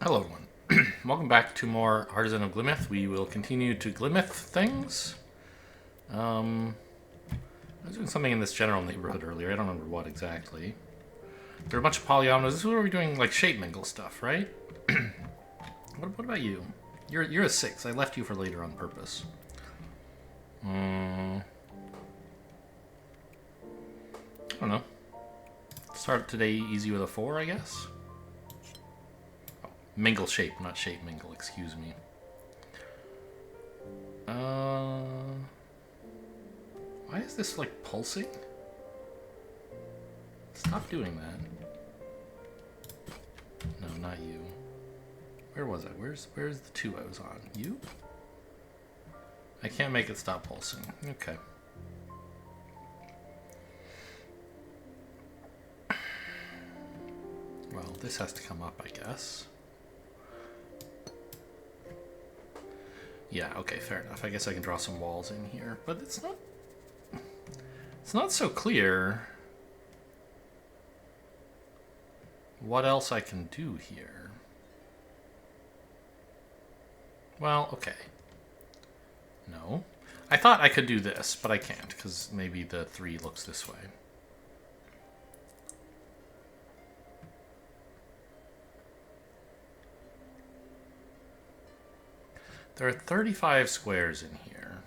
Hello, everyone. Welcome back to more Artisan of Glimmith. We will continue to Glimmith things. I was doing something in this general neighborhood earlier. I don't remember what exactly. There are a bunch of polyominoes. This is where we're doing like shape mingle stuff, right? What about you? You're a 6. I left you for later on purpose. I don't know. Start today easy with a 4, I guess. Mingle shape, not shape mingle, excuse me. Why is this like pulsing? Stop doing that. No, not you. Where was I? Where's the 2 I was on? You? I can't make it stop pulsing. Okay. Well, this has to come up, I guess. Yeah, okay, fair enough. I guess I can draw some walls in here, but it's not so clear what else I can do here. Well, okay. No. I thought I could do this, but I can't, because maybe the 3 looks this way. There are 35 squares in here.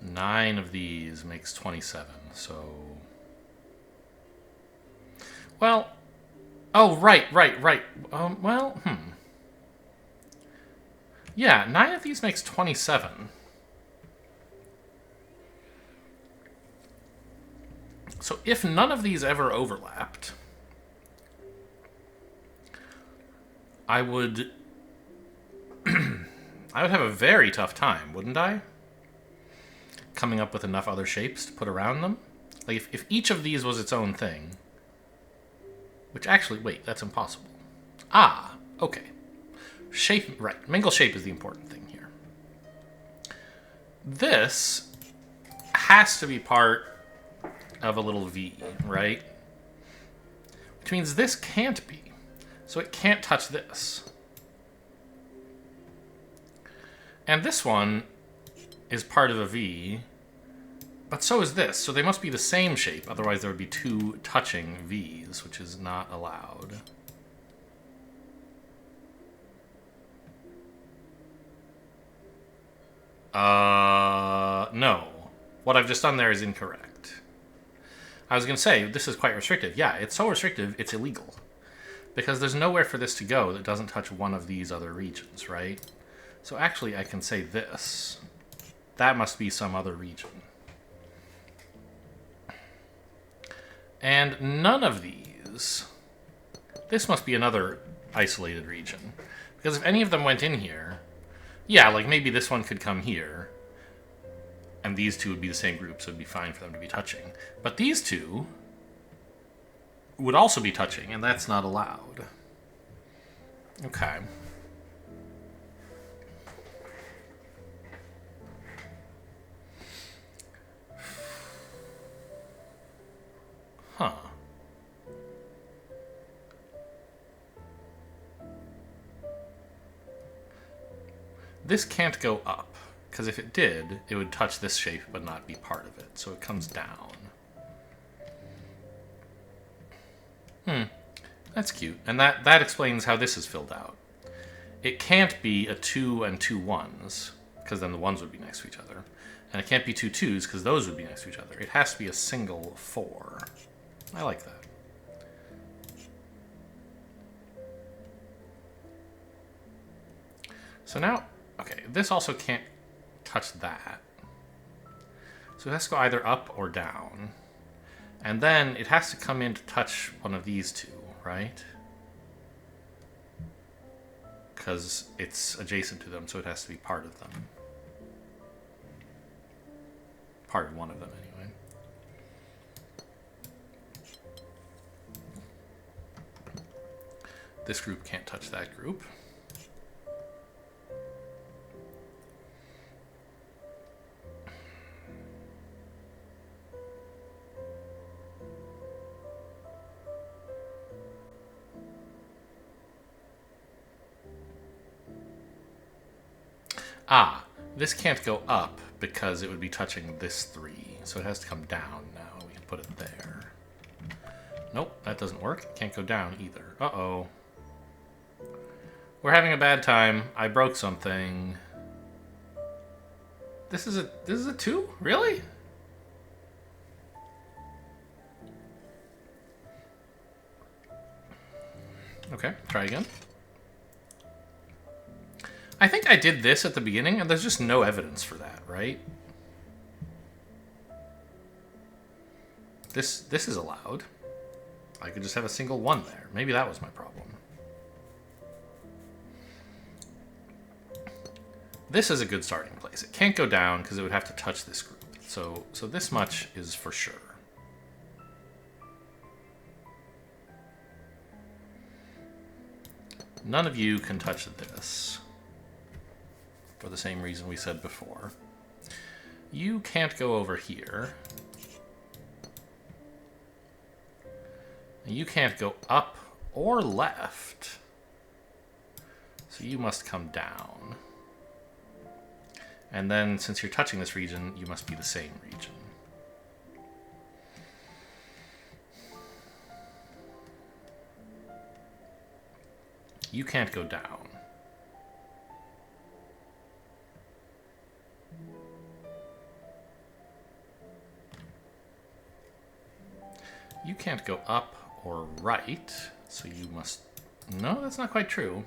9 of these makes 27, so... Well... Oh, right. Yeah, 9 of these makes 27. So if none of these ever overlapped... I would have a very tough time, wouldn't I? Coming up with enough other shapes to put around them. Like, if each of these was its own thing... Which actually, wait, that's impossible. Ah, okay. Shape, right. Mingle shape is the important thing here. This has to be part of a little V, right? Which means this can't be. So it can't touch this. And this one is part of a V, but so is this. So they must be the same shape, otherwise there would be 2 touching Vs, which is not allowed. No. What I've just done there is incorrect. I was going to say, this is quite restrictive. Yeah, it's so restrictive, it's illegal. Because there's nowhere for this to go that doesn't touch one of these other regions, right? So actually I can say this. That must be some other region. And none of these... This must be another isolated region. Because if any of them went in here... Yeah, like maybe this one could come here. And these 2 would be the same group, so it'd be fine for them to be touching. But these 2... would also be touching, and that's not allowed. Okay. Huh. This can't go up, because if it did, it would touch this shape but not be part of it, so it comes down. That's cute. And that explains how this is filled out. It can't be a 2 and 2 1s, because then the 1s would be next to each other. And it can't be 2 2s, because those would be next to each other. It has to be a single 4. I like that. So now, okay, this also can't touch that. So it has to go either up or down. And then it has to come in to touch one of these 2, right? Because it's adjacent to them, so it has to be part of them. Part of one of them, anyway. This group can't touch that group. Ah, this can't go up because it would be touching this 3. So it has to come down now. We can put it there. Nope, that doesn't work. Can't go down either. Uh-oh. We're having a bad time. I broke something. This is a 2? Really? Okay, try again. I think I did this at the beginning, and there's just no evidence for that, right? This is allowed. I could just have a single 1 there. Maybe that was my problem. This is a good starting place. It can't go down because it would have to touch this group. So this much is for sure. None of you can touch this. For the same reason we said before. You can't go over here. You can't go up or left. So you must come down. And then, since you're touching this region, you must be the same region. You can't go down. You can't go up or right, so you must... No, that's not quite true.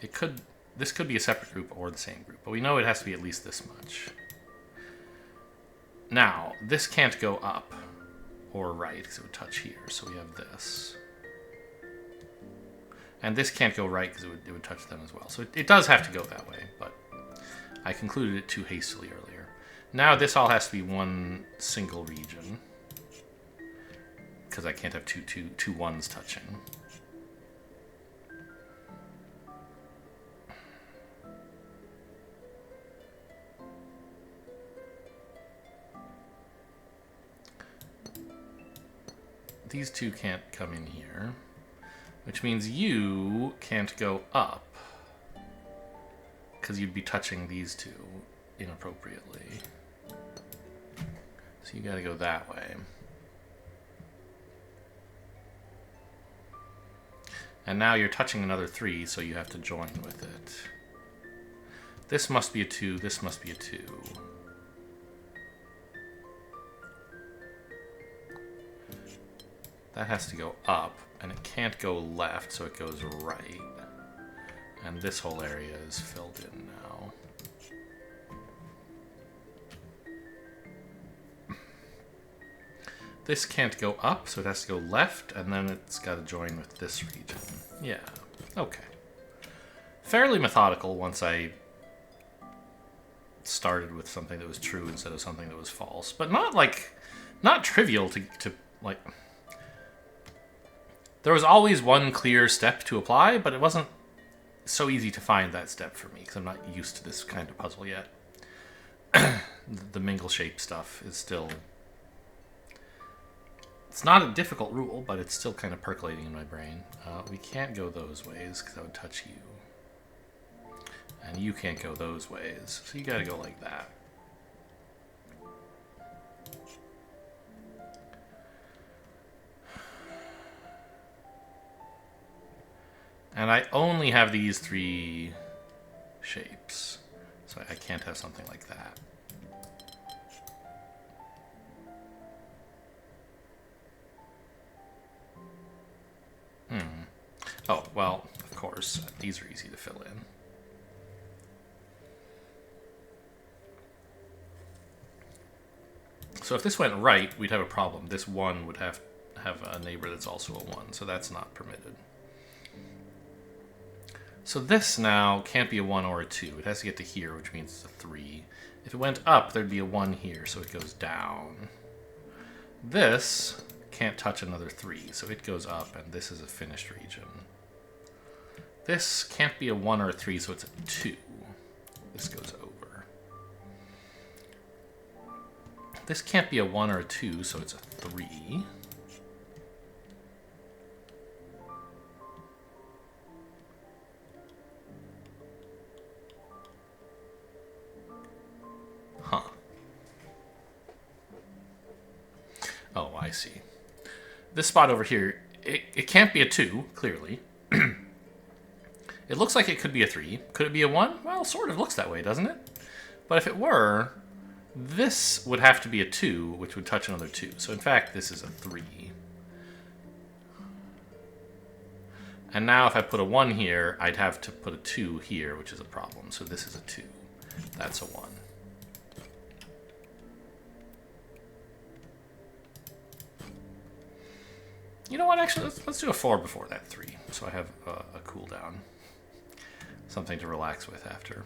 It could... This could be a separate group or the same group, but we know it has to be at least this much. Now, this can't go up or right, because it would touch here, so we have this. And this can't go right, because it would touch them as well. So it does have to go that way, but I concluded it too hastily earlier. Now this all has to be one single region, because I can't have two ones touching. These two can't come in here, which means you can't go up, because you'd be touching these two inappropriately. So you gotta go that way. And now you're touching another 3, so you have to join with it. This must be a 2, this must be a 2. That has to go up, and it can't go left, so it goes right. And this whole area is filled in now. This can't go up, so it has to go left, and then it's got to join with this region. Yeah, okay. Fairly methodical once I started with something that was true instead of something that was false. But not trivial to like... There was always one clear step to apply, but it wasn't so easy to find that step for me, because I'm not used to this kind of puzzle yet. The mingle shape stuff is still... It's not a difficult rule, but it's still kind of percolating in my brain. We can't go those ways, because that would touch you. And you can't go those ways, so you gotta go like that. And I only have these 3 shapes, so I can't have something like that. Oh, well, of course, these are easy to fill in. So if this went right, we'd have a problem. This 1 would have a neighbor that's also a 1, so that's not permitted. So this now can't be a 1 or a 2. It has to get to here, which means it's a 3. If it went up, there'd be a 1 here, so it goes down. This can't touch another 3, so it goes up, and this is a finished region. This can't be a 1 or a 3, so it's a 2. This goes over. This can't be a 1 or a 2, so it's a 3. see. This spot over here, it can't be a 2, clearly. It looks like it could be a 3. Could it be a 1? Well, sort of looks that way, doesn't it? But if it were, this would have to be a 2, which would touch another 2. So in fact, this is a 3. And now if I put a 1 here, I'd have to put a 2 here, which is a problem. So this is a 2. That's a 1. You know what, actually, let's do a 4 before that 3. So I have a cooldown. Something to relax with after.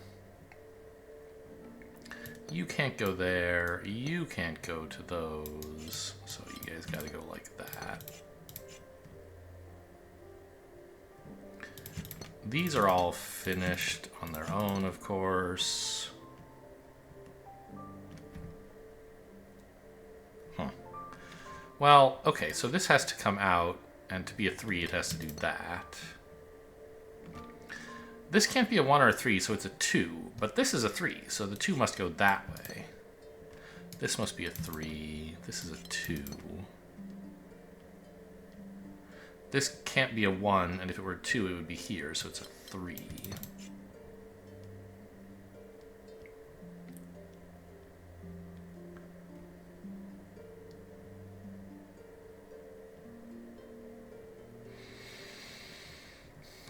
You can't go there. You can't go to those. So you guys gotta go like that. These are all finished on their own, of course. Huh. Well, okay, so this has to come out, and to be a 3, it has to do that. This can't be a 1 or a 3, so it's a 2. But this is a 3, so the 2 must go that way. This must be a 3. This is a 2. This can't be a 1, and if it were a 2, it would be here, so it's a 3.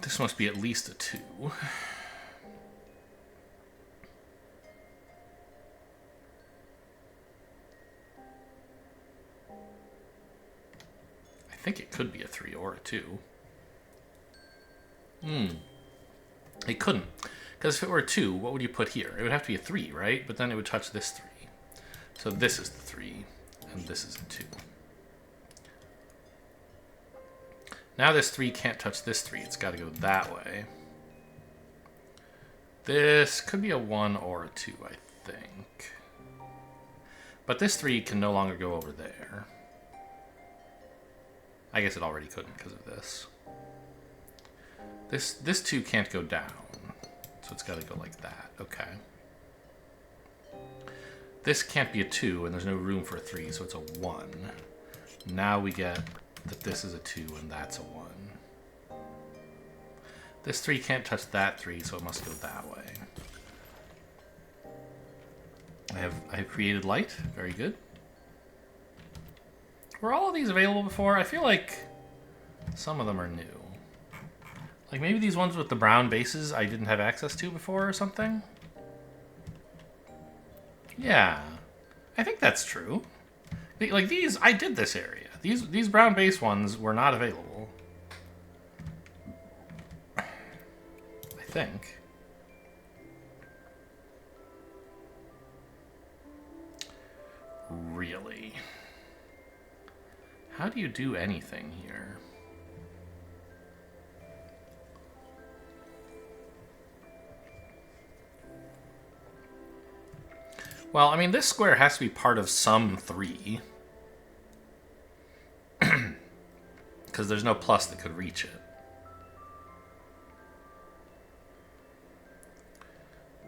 This must be at least a 2. I think it could be a 3 or a 2. It couldn't. Because if it were a 2, what would you put here? It would have to be a 3, right? But then it would touch this 3. So this is the 3, and this is a 2. Now this 3 can't touch this 3. It's got to go that way. This could be a 1 or a 2, I think. But this 3 can no longer go over there. I guess it already couldn't because of this. This 2 can't go down. So it's got to go like that. Okay. This can't be a 2, and there's no room for a 3, so it's a 1. Now we get that this is a 2, and that's a 1. This 3 can't touch that 3, so it must go that way. I have created light. Very good. Were all of these available before? I feel like some of them are new. Like maybe these ones with the brown bases I didn't have access to before or something? Yeah, I think that's true. Like these, I did this area. These brown base ones were not available. I think. Really? How do you do anything here? Well, I mean, this square has to be part of some 3. Because there's no plus that could reach it.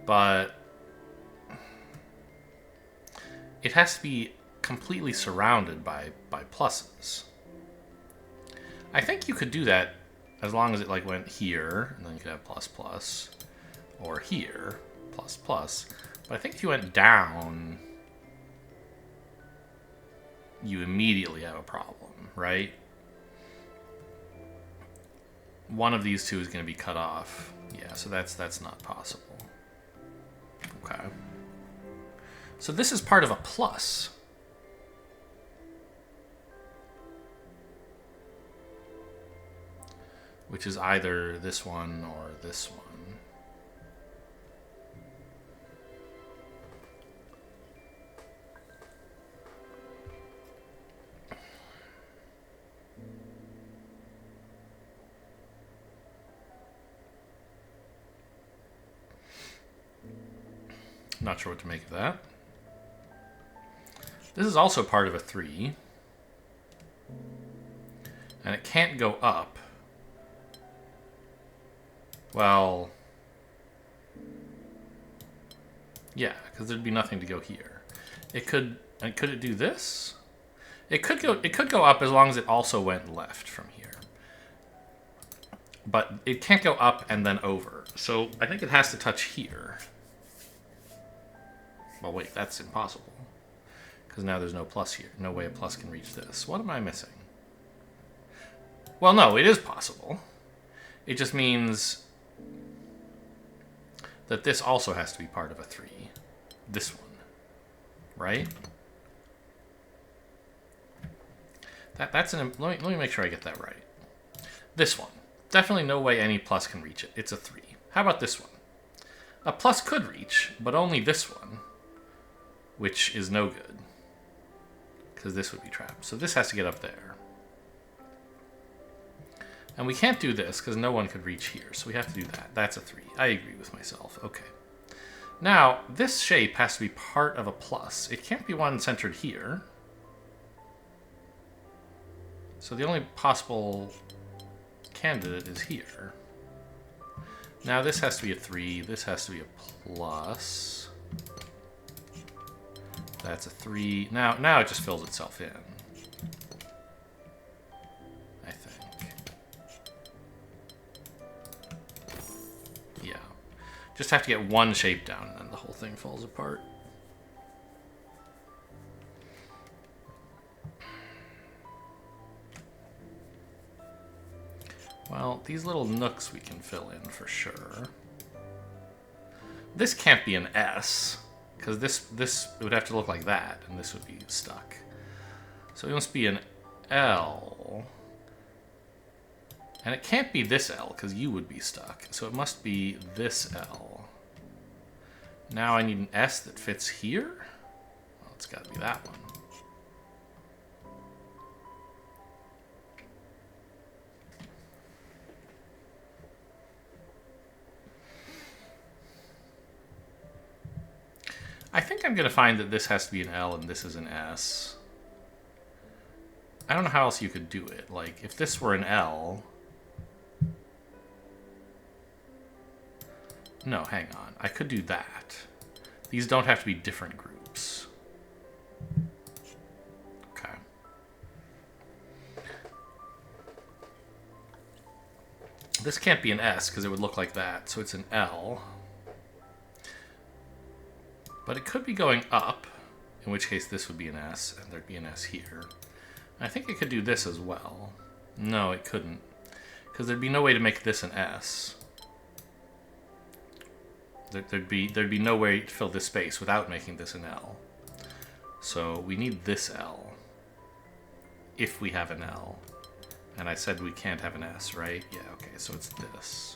But it has to be completely surrounded by pluses. I think you could do that as long as it like went here, and then you could have plus plus, or here, plus plus. But I think if you went down, you immediately have a problem, right? One of these two is going to be cut off. Yeah, so that's not possible. Okay. So this is part of a plus. Which is either this one or this one. Not sure what to make of that. This is also part of a 3. And it can't go up. Well, yeah, because there'd be nothing to go here. It could, and could it do this? It could go up as long as it also went left from here. But it can't go up and then over. So I think it has to touch here. Well, wait, that's impossible. Because now there's no plus here. No way a plus can reach this. What am I missing? Well, no, it is possible. It just means that this also has to be part of a 3. This one. Right? That's an... Let me make sure I get that right. This one. Definitely no way any plus can reach it. It's a 3. How about this one? A plus could reach, but only this one, which is no good. Because this would be trapped. So this has to get up there. And we can't do this because no one could reach here. So we have to do that. That's a 3. I agree with myself. Okay. Now, this shape has to be part of a plus. It can't be one centered here. So the only possible candidate is here. Now this has to be a 3. This has to be a plus. That's a 3. Now it just fills itself in. I think. Yeah. Just have to get one shape down and then the whole thing falls apart. Well, these little nooks we can fill in for sure. This can't be an S, because this would have to look like that, and this would be stuck. So it must be an L. And it can't be this L, because you would be stuck. So it must be this L. Now I need an S that fits here? Well, it's got to be that one. I think I'm going to find that this has to be an L and this is an S. I don't know how else you could do it. Like, if this were an L... No, hang on. I could do that. These don't have to be different groups. Okay. This can't be an S because it would look like that, so it's an L. But it could be going up, in which case this would be an S, and there'd be an S here. I think it could do this as well. No, it couldn't, because there'd be no way to make this an S. There'd be no way to fill this space without making this an L. So we need this L, if we have an L. And I said we can't have an S, right? Yeah, okay, so it's this.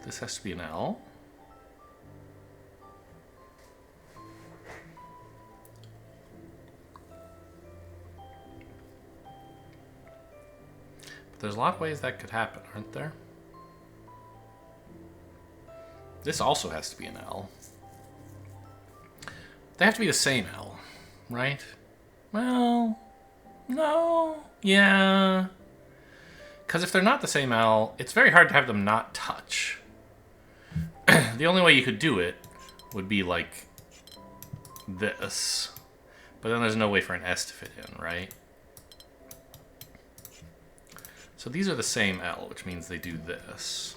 This has to be an L. But there's a lot of ways that could happen, aren't there? This also has to be an L. They have to be the same L, right? Well, no, yeah. Because if they're not the same L, it's very hard to have them not touch. The only way you could do it would be like this. But then there's no way for an S to fit in, right? So these are the same L, which means they do this.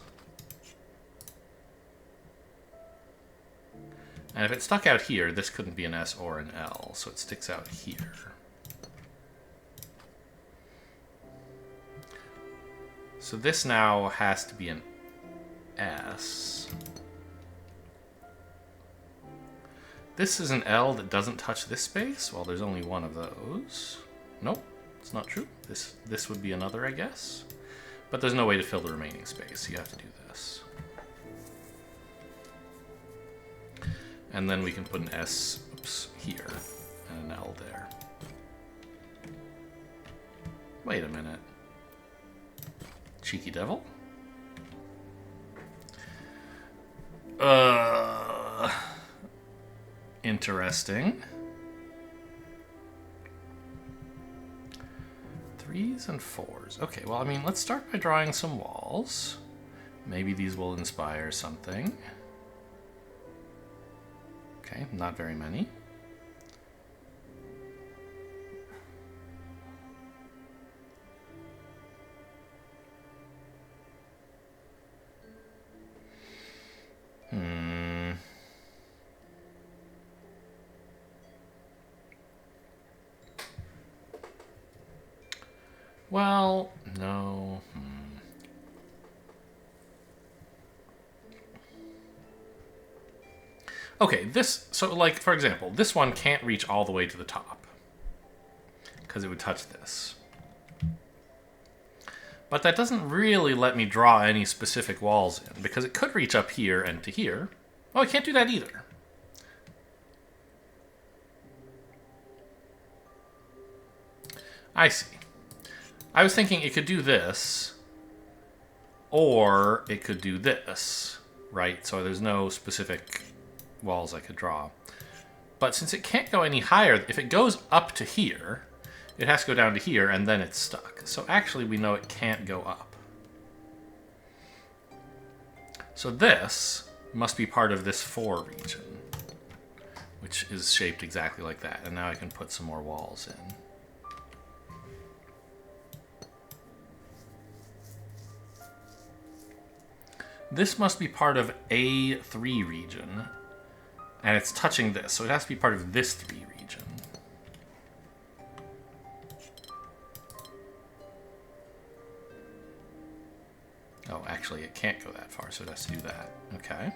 And if it stuck out here, this couldn't be an S or an L, so it sticks out here. So this now has to be an S. This is an L that doesn't touch this space? Well, there's only one of those. Nope, it's not true. This would be another, I guess. But there's no way to fill the remaining space, so you have to do this. And then we can put an S, oops, here, and an L there. Wait a minute. Cheeky devil? Interesting. 3 3s and 4s. Okay, well, I mean, let's start by drawing some walls. Maybe these will inspire something. Okay, not very many. Well, no. Okay, so like, for example, this one can't reach all the way to the top because it would touch this. But that doesn't really let me draw any specific walls in because it could reach up here and to here. Oh, I can't do that either. I see. I was thinking it could do this, or it could do this, right? So there's no specific walls I could draw. But since it can't go any higher, if it goes up to here, it has to go down to here, and then it's stuck. So actually, we know it can't go up. So this must be part of this 4 region, which is shaped exactly like that. And now I can put some more walls in. This must be part of A3 region, and it's touching this, so it has to be part of this 3 region. Oh, actually, it can't go that far, so it has to do that. Okay.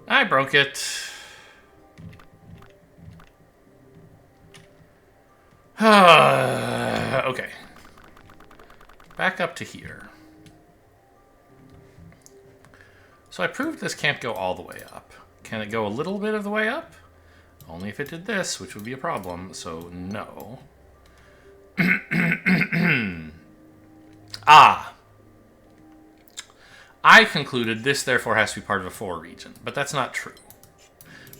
I broke it. Okay. Back up to here. So I proved this can't go all the way up. Can it go a little bit of the way up? Only if it did this, which would be a problem, so no. Ah! I concluded this therefore has to be part of a 4 region, but that's not true.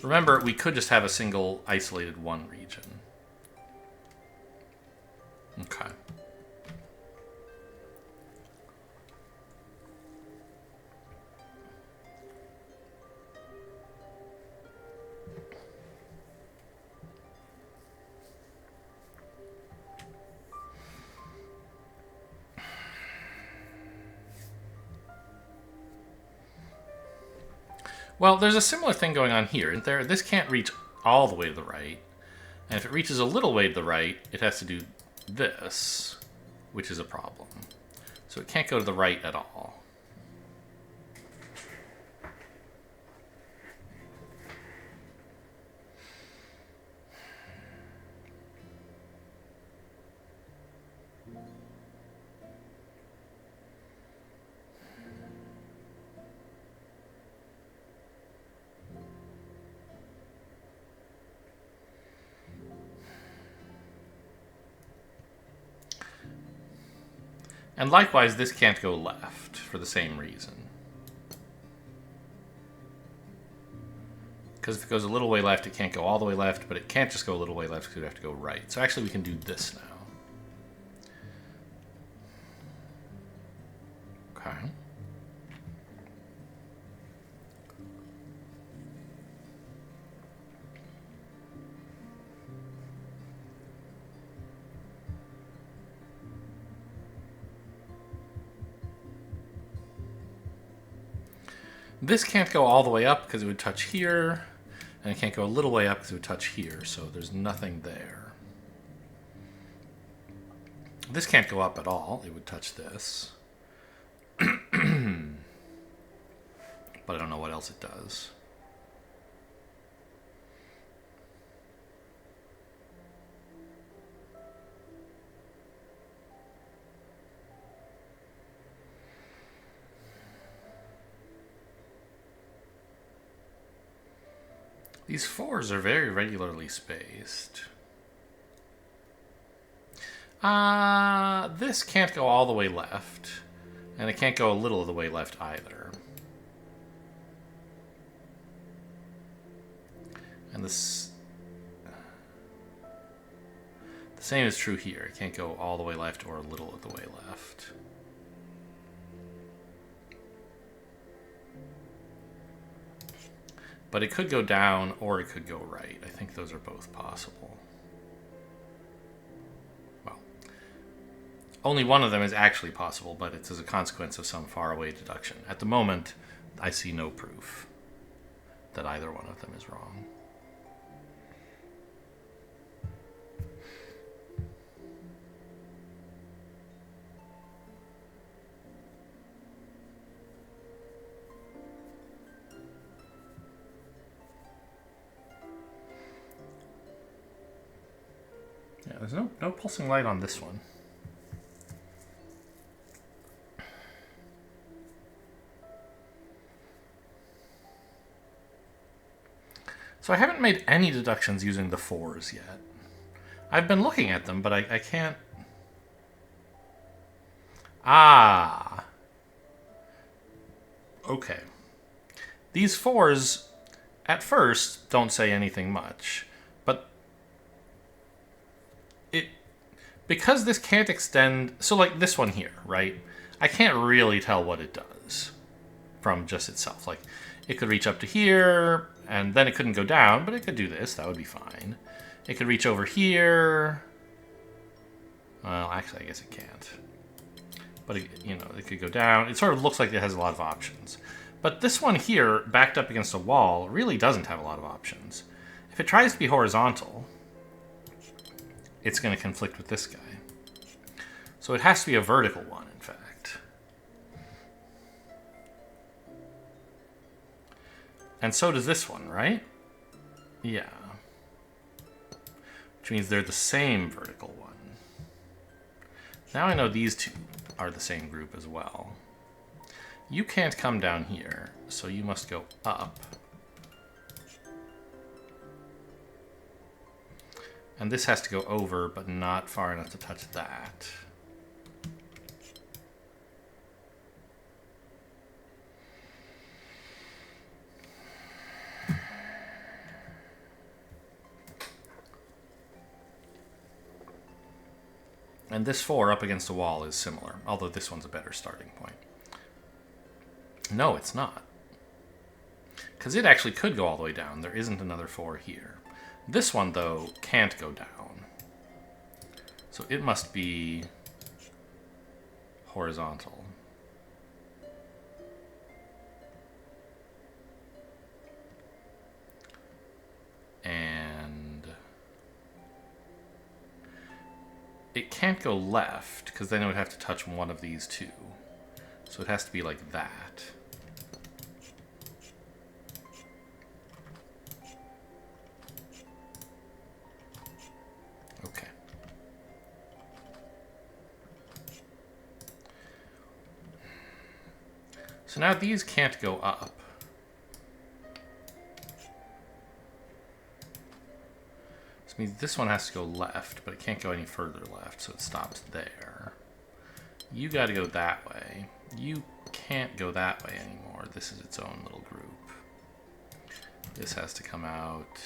Remember, we could just have a single isolated 1 region. Okay. Well, there's a similar thing going on here. This can't reach all the way to the right. And if it reaches a little way to the right, it has to do this, which is a problem. So it can't go to the right at all. And likewise, this can't go left for the same reason. Because if it goes a little way left, it can't go all the way left, but it can't just go a little way left because it would have to go right. So actually, we can do this now. Okay. This can't go all the way up because it would touch here, and it can't go a little way up because it would touch here, so there's nothing there. This can't go up at all. It would touch this. But I don't know what else it does. These 4s are very regularly spaced. This can't go all the way left. And it can't go a little of the way left either. And this The same is true here. It can't go all the way left or a little of the way left. But it could go down or it could go right. I think those are both possible. Well, only one of them is actually possible, but it's as a consequence of some faraway deduction. At the moment, I see no proof that either one of them is wrong. Yeah, there's no pulsing light on this one. So I haven't made any deductions using the 4s yet. I've been looking at them, but I can't... Ah! Okay. These 4s, at first, don't say anything much. But because this can't extend... So like this one here, right? I can't really tell what it does from just itself. Like, it could reach up to here, and then it couldn't go down, but it could do this. That would be fine. It could reach over here. Well, actually, I guess it can't. But, it could go down. It sort of looks like it has a lot of options. But this one here, backed up against a wall, really doesn't have a lot of options. If it tries to be horizontal, it's going to conflict with this guy. So it has to be a vertical one, in fact. And so does this one, right? Yeah. Which means they're the same vertical one. Now I know these two are the same group as well. You can't come down here, so you must go up. And this has to go over, but not far enough to touch that. And this 4 up against a wall is similar, although this one's a better starting point. No, it's not. Because it actually could go all the way down. There isn't another 4 here. This one, though, can't go down. So it must be horizontal. And it can't go left, because then it would have to touch one of these two. So it has to be like that. Okay. So now these can't go up. This means this one has to go left, but it can't go any further left, so it stops there. You got to go that way. You can't go that way anymore. This is its own little group. This has to come out.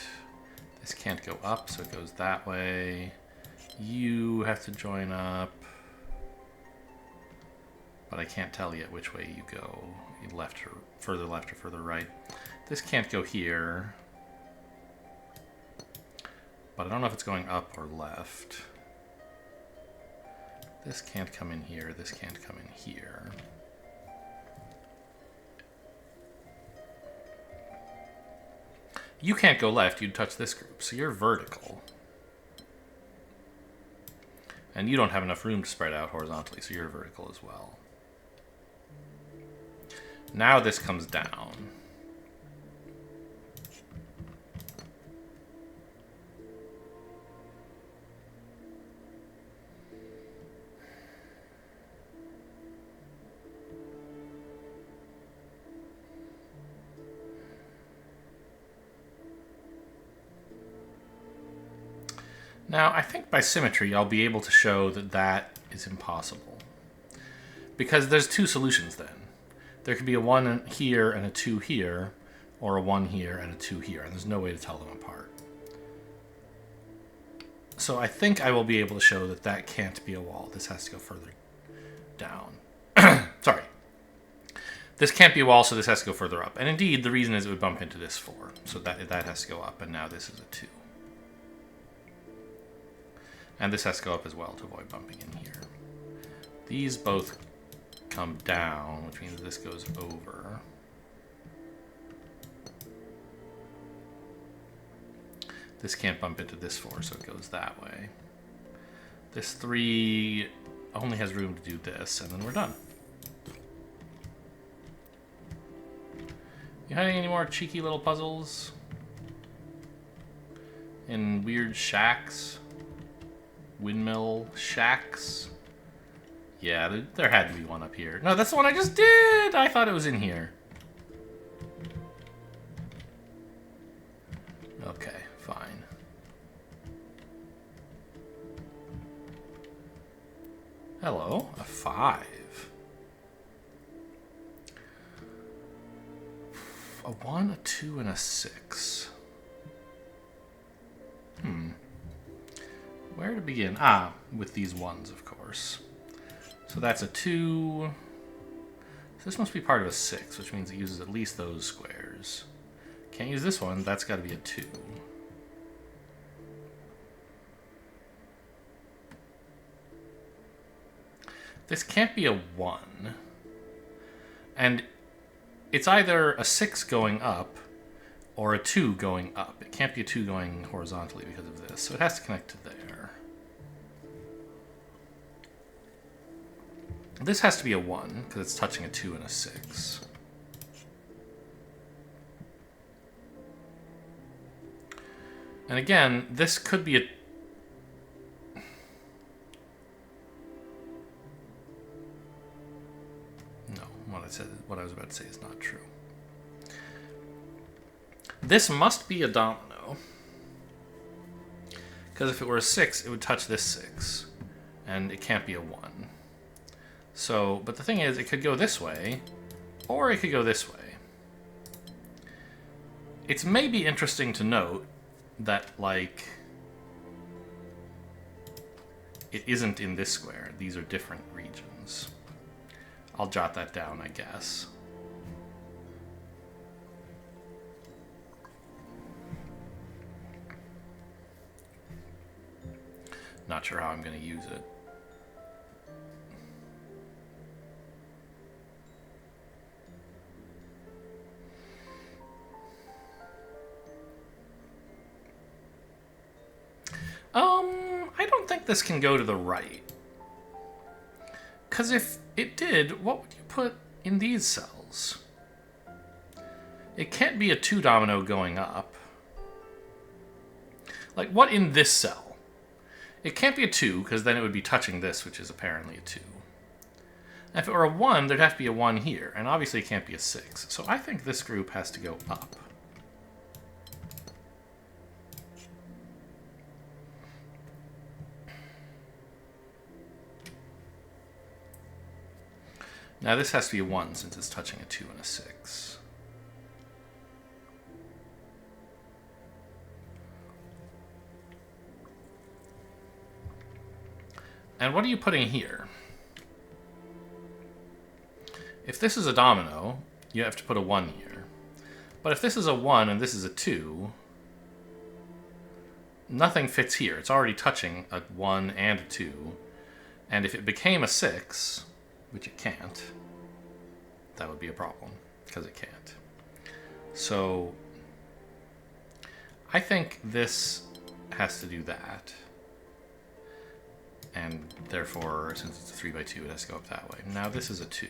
This can't go up, so it goes that way. You have to join up. But I can't tell yet which way you go. Left or further right. This can't go here. But I don't know if it's going up or left. This can't come in here. This can't come in here. You can't go left. You'd touch this group. So you're vertical. And you don't have enough room to spread out horizontally, so you're vertical as well. Now this comes down. Now, I think by symmetry, I'll be able to show that that is impossible. Because there's two solutions then. There could be a 1 here and a 2 here, or a 1 here and a 2 here, and there's no way to tell them apart. So I think I will be able to show that that can't be a wall. This has to go further down. Sorry. This can't be a wall, so this has to go further up. And indeed, the reason is it would bump into this 4. So that has to go up, and now this is a 2. And this has to go up as well to avoid bumping in here. These both come down, which means this goes over. This can't bump into this 4, so it goes that way. This 3 only has room to do this, and then we're done. You having any more cheeky little puzzles? In weird shacks? Windmill shacks? Yeah, there had to be one up here. No, that's the one I just did! I thought it was in here. Okay, fine. Hello, a 5. A 1, a 2, and a 6. Where to begin? Ah, with these 1s, of course. So that's a 2. So this must be part of a 6, which means it uses at least those squares. Can't use this one. That's got to be a 2. This can't be a 1. And it's either a 6 going up or a 2 going up. It can't be a 2 going horizontally because of this. So it has to connect to there. This has to be a 1 because it's touching a 2 and a 6. And again, this could be a... No, what I was about to say is not true. This must be a domino. Because if it were a 6, it would touch this 6. And it can't be a 1. So, but the thing is, it could go this way, or it could go this way. It's maybe interesting to note that, like, it isn't in this square. These are different regions. I'll jot that down, I guess. Not sure how I'm going to use it. I don't think this can go to the right. Because if it did, what would you put in these cells? It can't be a 2 domino going up. Like, what in this cell? It can't be a 2, because then it would be touching this, which is apparently a 2. And if it were a 1, there'd have to be a 1 here. And obviously it can't be a 6. So I think this group has to go up. Now this has to be a 1 since it's touching a 2 and a 6. And what are you putting here? If this is a domino, you have to put a 1 here. But if this is a 1 and this is a 2, nothing fits here. It's already touching a 1 and a 2. And if it became a 6... which it can't, that would be a problem, because it can't. So, I think this has to do that. And therefore, since it's a 3 by 2, it has to go up that way. Now this is a 2.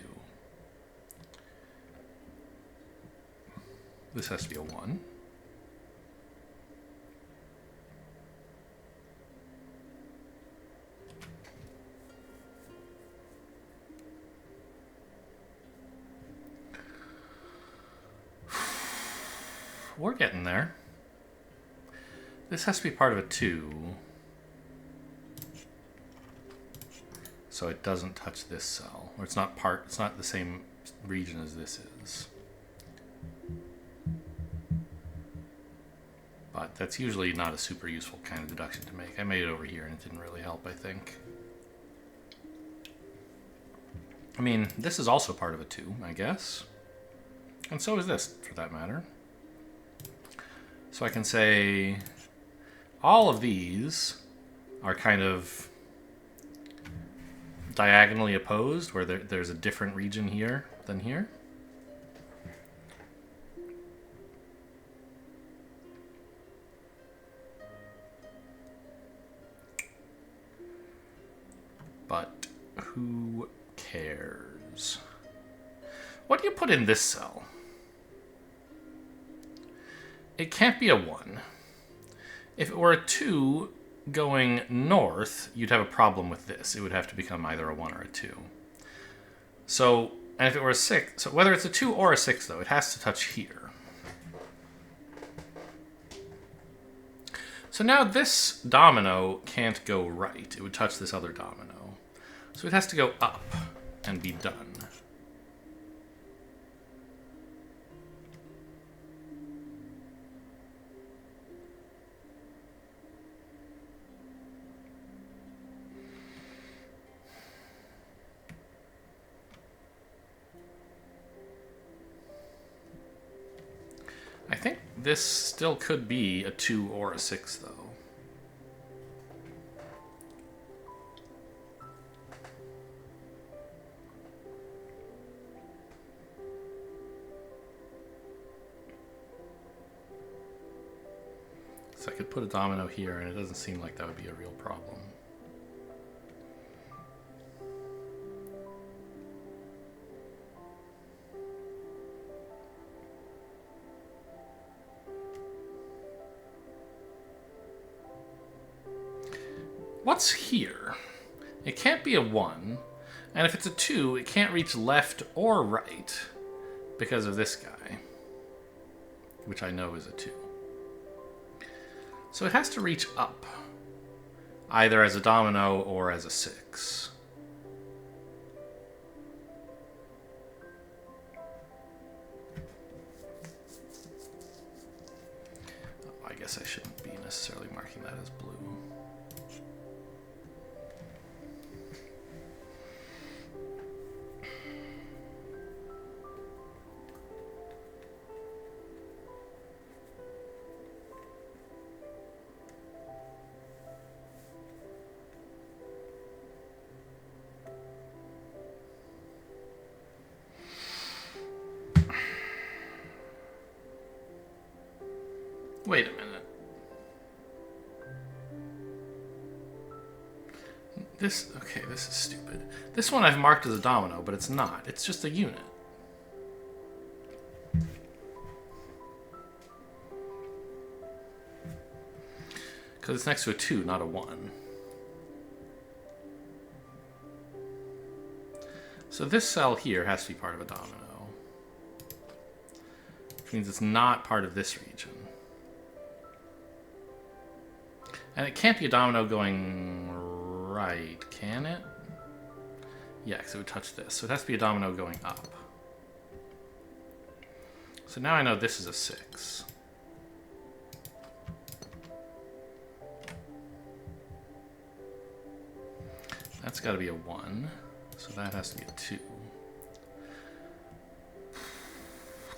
This has to be a 1. We're getting there. This has to be part of a 2. So it doesn't touch this cell. Or it's not the same region as this is. But that's usually not a super useful kind of deduction to make. I made it over here and it didn't really help, I think. I mean, this is also part of a 2, I guess. And so is this, for that matter. So I can say all of these are kind of diagonally opposed, where there's a different region here than here. But who cares? What do you put in this cell? It can't be a 1. If it were a 2 going north, you'd have a problem with this. It would have to become either a 1 or a 2. So, and if it were a 6, so whether it's a 2 or a 6, though, it has to touch here. So now this domino can't go right. It would touch this other domino. So it has to go up and be done. I think this still could be a 2 or a 6, though. So I could put a domino here, and it doesn't seem like that would be a real problem. What's here? It can't be a 1, and if it's a 2, it can't reach left or right because of this guy, which I know is a 2. So it has to reach up, either as a domino or as a 6. Oh, I guess I shouldn't be necessarily marking that as blue. Wait a minute. Okay, this is stupid. This one I've marked as a domino, but it's not. It's just a unit. Because it's next to a 2, not a 1. So this cell here has to be part of a domino. Which means it's not part of this region. And it can't be a domino going right, can it? Yeah, because it would touch this. So it has to be a domino going up. So now I know this is a 6. That's got to be a 1. So that has to be a 2.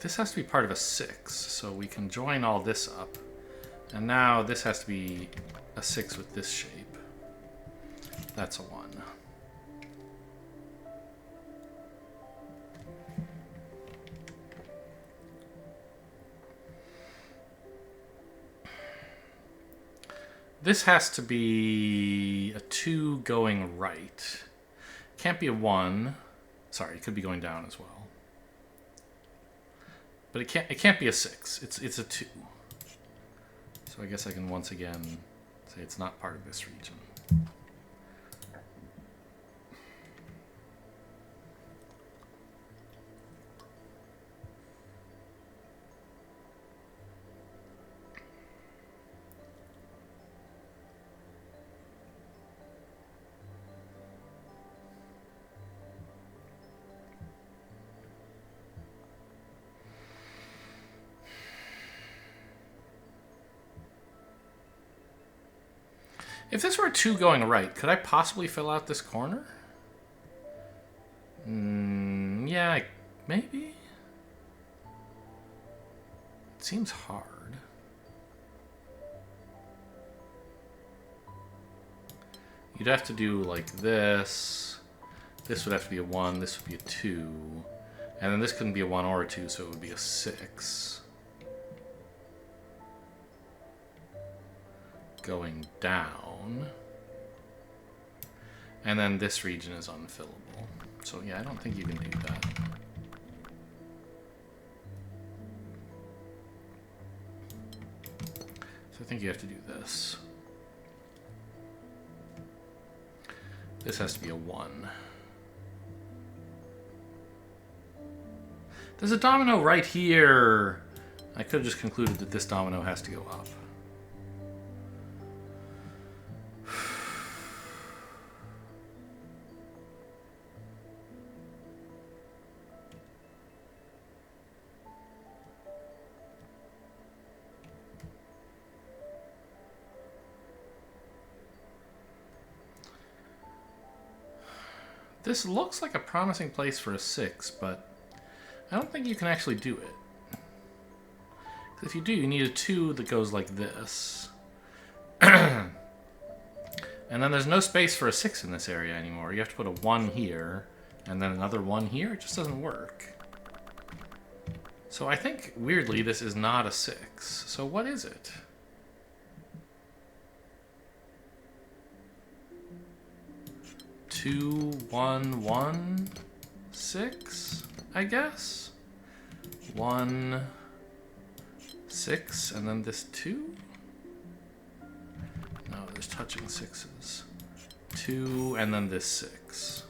This has to be part of a 6. So we can join all this up. And now this has to be a 6 with this shape. That's a 1. This has to be a 2 going right. Can't be a 1. Sorry, it could be going down as well. But it can't be a 6. It's a 2. So I guess I can once again say it's not part of this region. If this were a 2 going right, could I possibly fill out this corner? Yeah, maybe? It seems hard. You'd have to do like this. This would have to be a 1, this would be a 2. And then this couldn't be a 1 or a 2, so it would be a 6. Going down. And then this region is unfillable. So yeah, I don't think you can do that. So I think you have to do this. This has to be a 1. There's a domino right here. I could have just concluded that this domino has to go up. This looks like a promising place for a 6, but I don't think you can actually do it. If you do, you need a 2 that goes like this. And then there's no space for a 6 in this area anymore. You have to put a 1 here, and then another 1 here. It just doesn't work. So I think, weirdly, this is not a 6. So what is it? Two, 1, 1, 6, I guess. 1, 6, and then this 2? No, there's touching 6s. 2, and then this 6.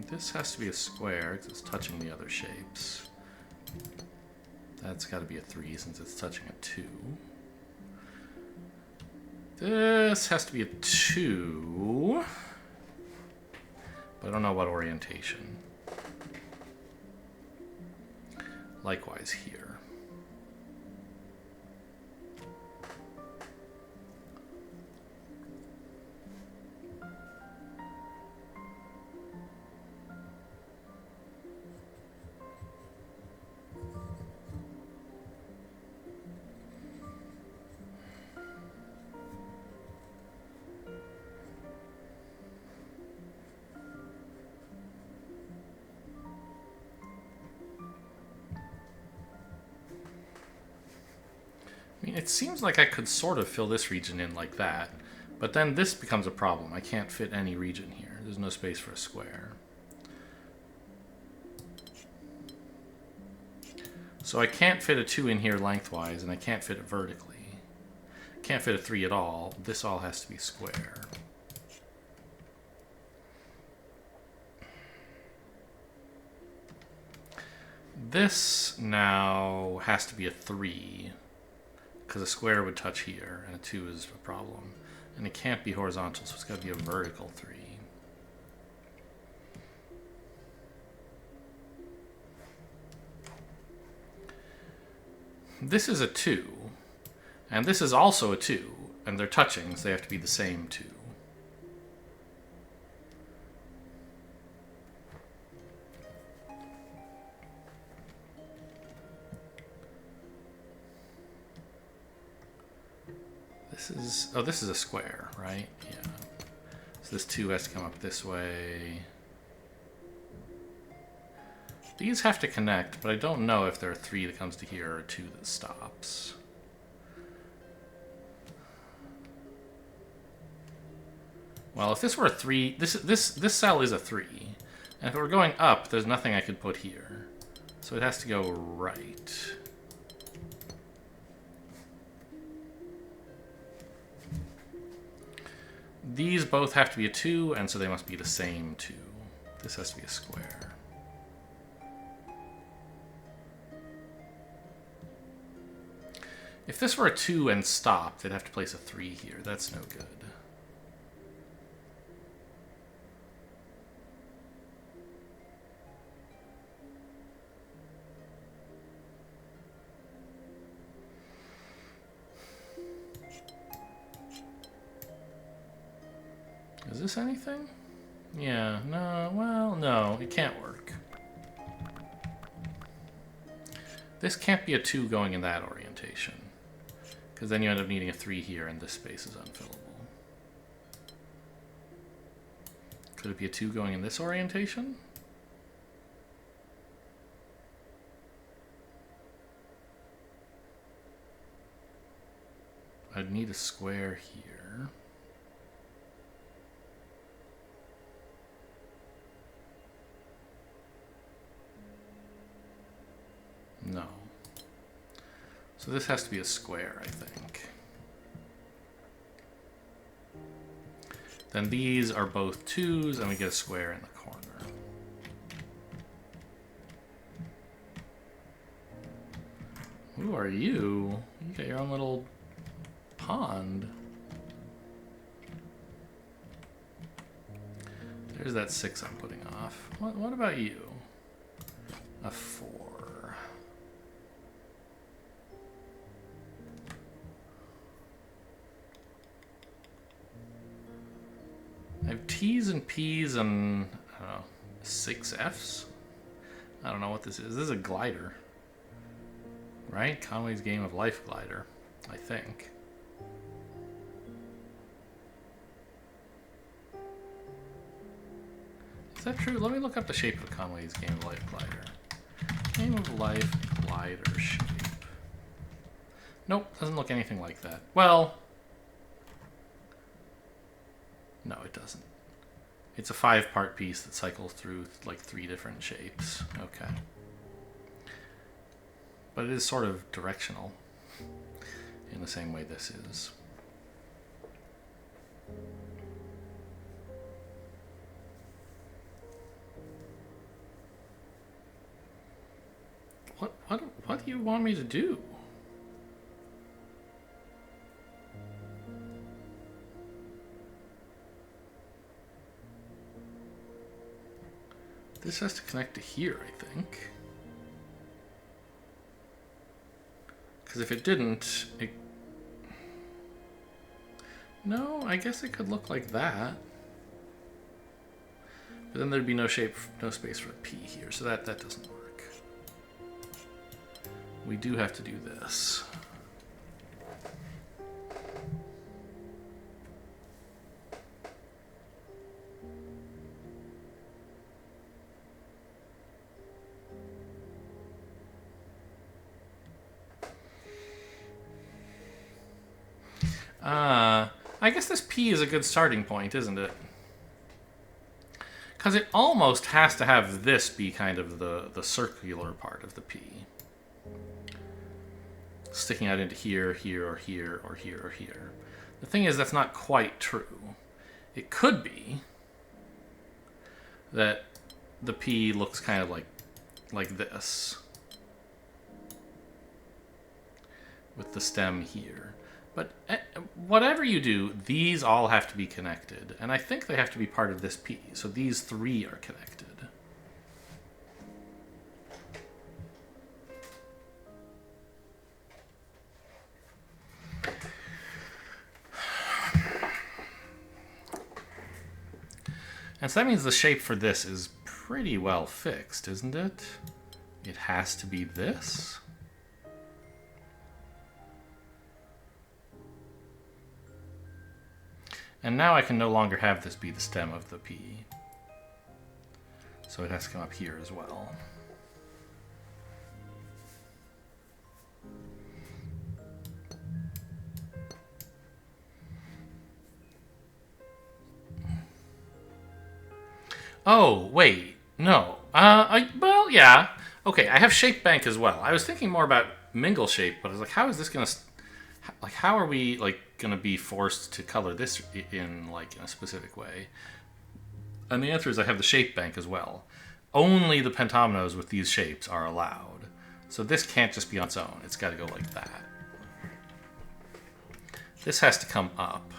This has to be a square because it's touching the other shapes. That's got to be a 3 since it's touching a 2. This has to be a 2. But I don't know what orientation. Likewise here. I mean, it seems like I could sort of fill this region in like that, but then this becomes a problem. I can't fit any region here. There's no space for a square. So I can't fit a 2 in here lengthwise, and I can't fit it vertically. Can't fit a 3 at all. This all has to be square. This now has to be a 3. Because a square would touch here, and a 2 is a problem. And it can't be horizontal, so it's got to be a vertical 3. This is a 2, and this is also a 2, and they're touching, so they have to be the same 2. This is a square, right? Yeah. So this 2 has to come up this way. These have to connect, but I don't know if there are 3 that comes to here or a 2 that stops. Well, if this were a 3, this cell is a 3. And if it were going up, there's nothing I could put here. So it has to go right. These both have to be a 2, and so they must be the same 2. This has to be a square. If this were a 2 and stopped, they'd have to place a 3 here. That's no good. Is this anything? Yeah, no, well, no, it can't work. This can't be a 2 going in that orientation, because then you end up needing a 3 here, and this space is unfillable. Could it be a 2 going in this orientation? I'd need a square here. No. So this has to be a square, I think. Then these are both 2s, and we get a square in the corner. Who are you? You got your own little pond. There's that 6 I'm putting off. What about you? A 4. I have T's and P's and, I don't know, 6 F's? I don't know what this is. This is a glider. Right? Conway's Game of Life glider, I think. Is that true? Let me look up the shape of Conway's Game of Life glider. Game of Life glider shape. Nope, doesn't look anything like that. Well, no, it doesn't. It's a 5-part piece that cycles through like 3 different shapes. Okay. But it is sort of directional in the same way this is. What do you want me to do? This has to connect to here, I think. Because if it didn't, it... No, I guess it could look like that. But then there'd be no shape, no space for a P here, so that doesn't work. We do have to do this. I guess this P is a good starting point, isn't it? Because it almost has to have this be kind of the circular part of the P. Sticking out into here, here, or here, or here, or here. The thing is, that's not quite true. It could be that the P looks kind of like this. With the stem here. But whatever you do, these all have to be connected. And I think they have to be part of this P. So these 3 are connected. And so that means the shape for this is pretty well fixed, isn't it? It has to be this. And now I can no longer have this be the stem of the P. So it has to come up here as well. Oh, wait. No. Well, yeah. Okay, I have shape bank as well. I was thinking more about mingle shape, but I was like, how is this going to... Like, how are we, like, going to be forced to color this in, like, in a specific way? And the answer is I have the shape bank as well. Only the pentominoes with these shapes are allowed. So this can't just be on its own. It's got to go like that. This has to come up.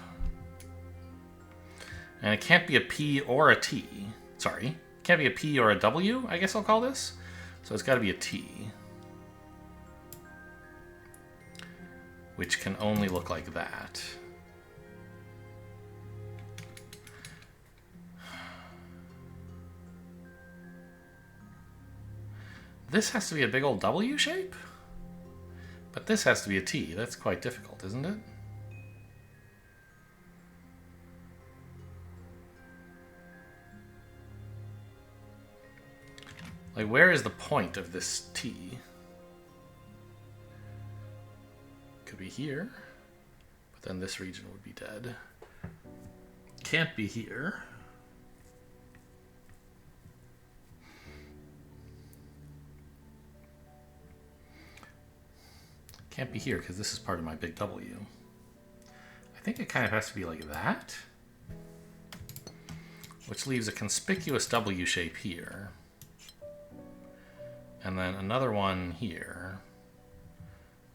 And it can't be a P or a T. Sorry. It can't be a P or a W, I guess I'll call this. So it's got to be a T. Which can only look like that. This has to be a big old W shape? But this has to be a T. That's quite difficult, isn't it? Like, where is the point of this T? Could be here, but then this region would be dead. Can't be here. Can't be here because this is part of my big W. I think it kind of has to be like that, which leaves a conspicuous W shape here. And then another one here,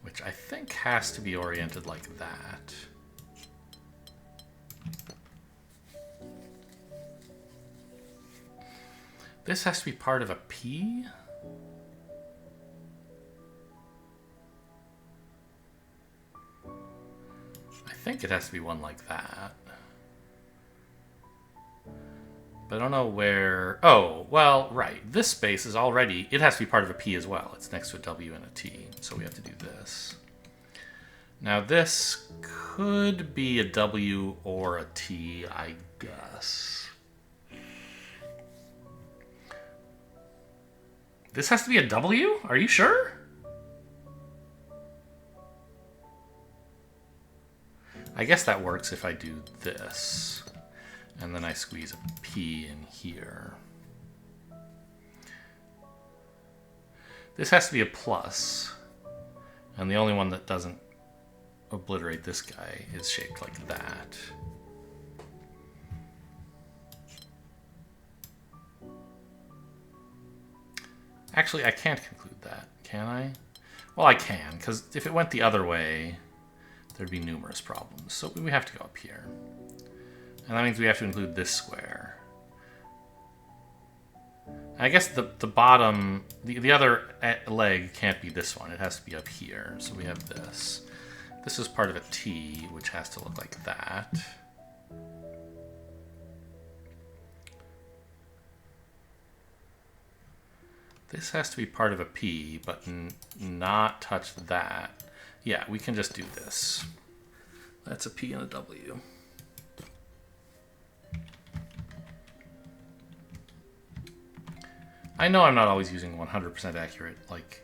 which I think has to be oriented like that. This has to be part of a P? I think it has to be one like that. But I don't know where... Oh, well, right. This space is already... It has to be part of a P as well. It's next to a W and a T. So we have to do this. Now this could be a W or a T, I guess. This has to be a W? Are you sure? I guess that works if I do this. And then I squeeze a P in here. This has to be a plus. And the only one that doesn't obliterate this guy is shaped like that. Actually, I can't conclude that, can I? Well, I can, because if it went the other way, there'd be numerous problems. So we have to go up here. And that means we have to include this square. I guess the bottom, the other leg can't be this one. It has to be up here. So we have this. This is part of a T, which has to look like that. This has to be part of a P, but not touch that. Yeah, we can just do this. That's a P and a W. I know I'm not always using 100% accurate, like,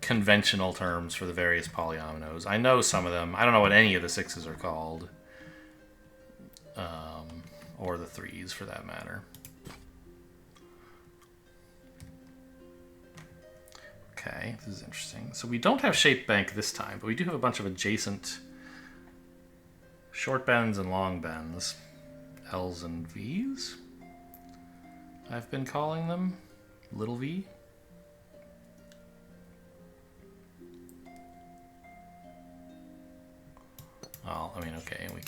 conventional terms for the various polyominoes. I know some of them. I don't know what any of the 6s are called. Or the 3s, for that matter. Okay, this is interesting. So we don't have shape bank this time, but we do have a bunch of adjacent short bends and long bends. L's and V's, I've been calling them. Little v. Well, I mean, okay, we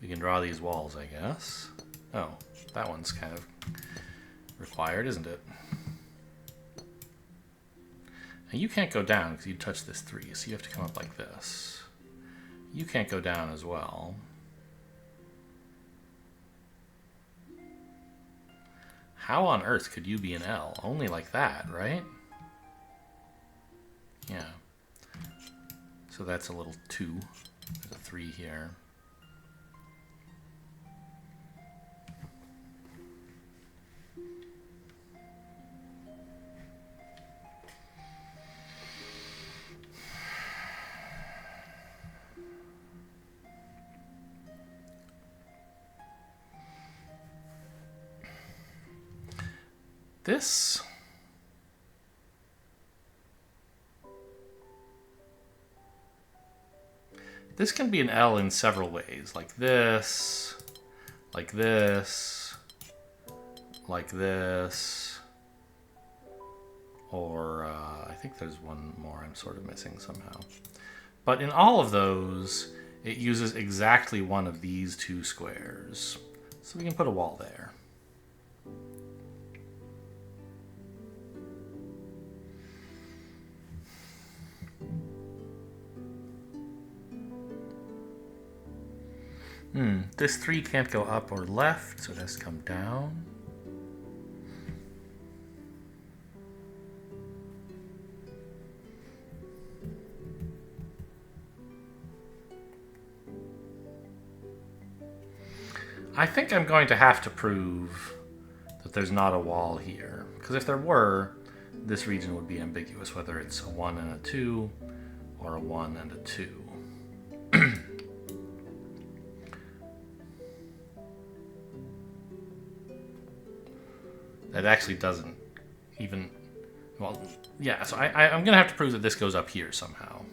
can draw these walls, I guess. Oh, that one's kind of required, isn't it? And you can't go down because you touch this 3, so you have to come up like this. You can't go down as well. How on earth could you be an L? Only like that, right? Yeah. So that's a little 2. There's a 3 here. This can be an L in several ways, like this, like this, like this, or I think there's one more I'm sort of missing somehow. But in all of those, it uses exactly one of these two squares. So we can put a wall there. This 3 can't go up or left, so it has to come down. I think I'm going to have to prove that there's not a wall here. Because if there were, this region would be ambiguous, whether it's a 1 and a 2, or a 1 and a 2. That actually doesn't even... Well, yeah, so I'm going to have to prove that this goes up here somehow.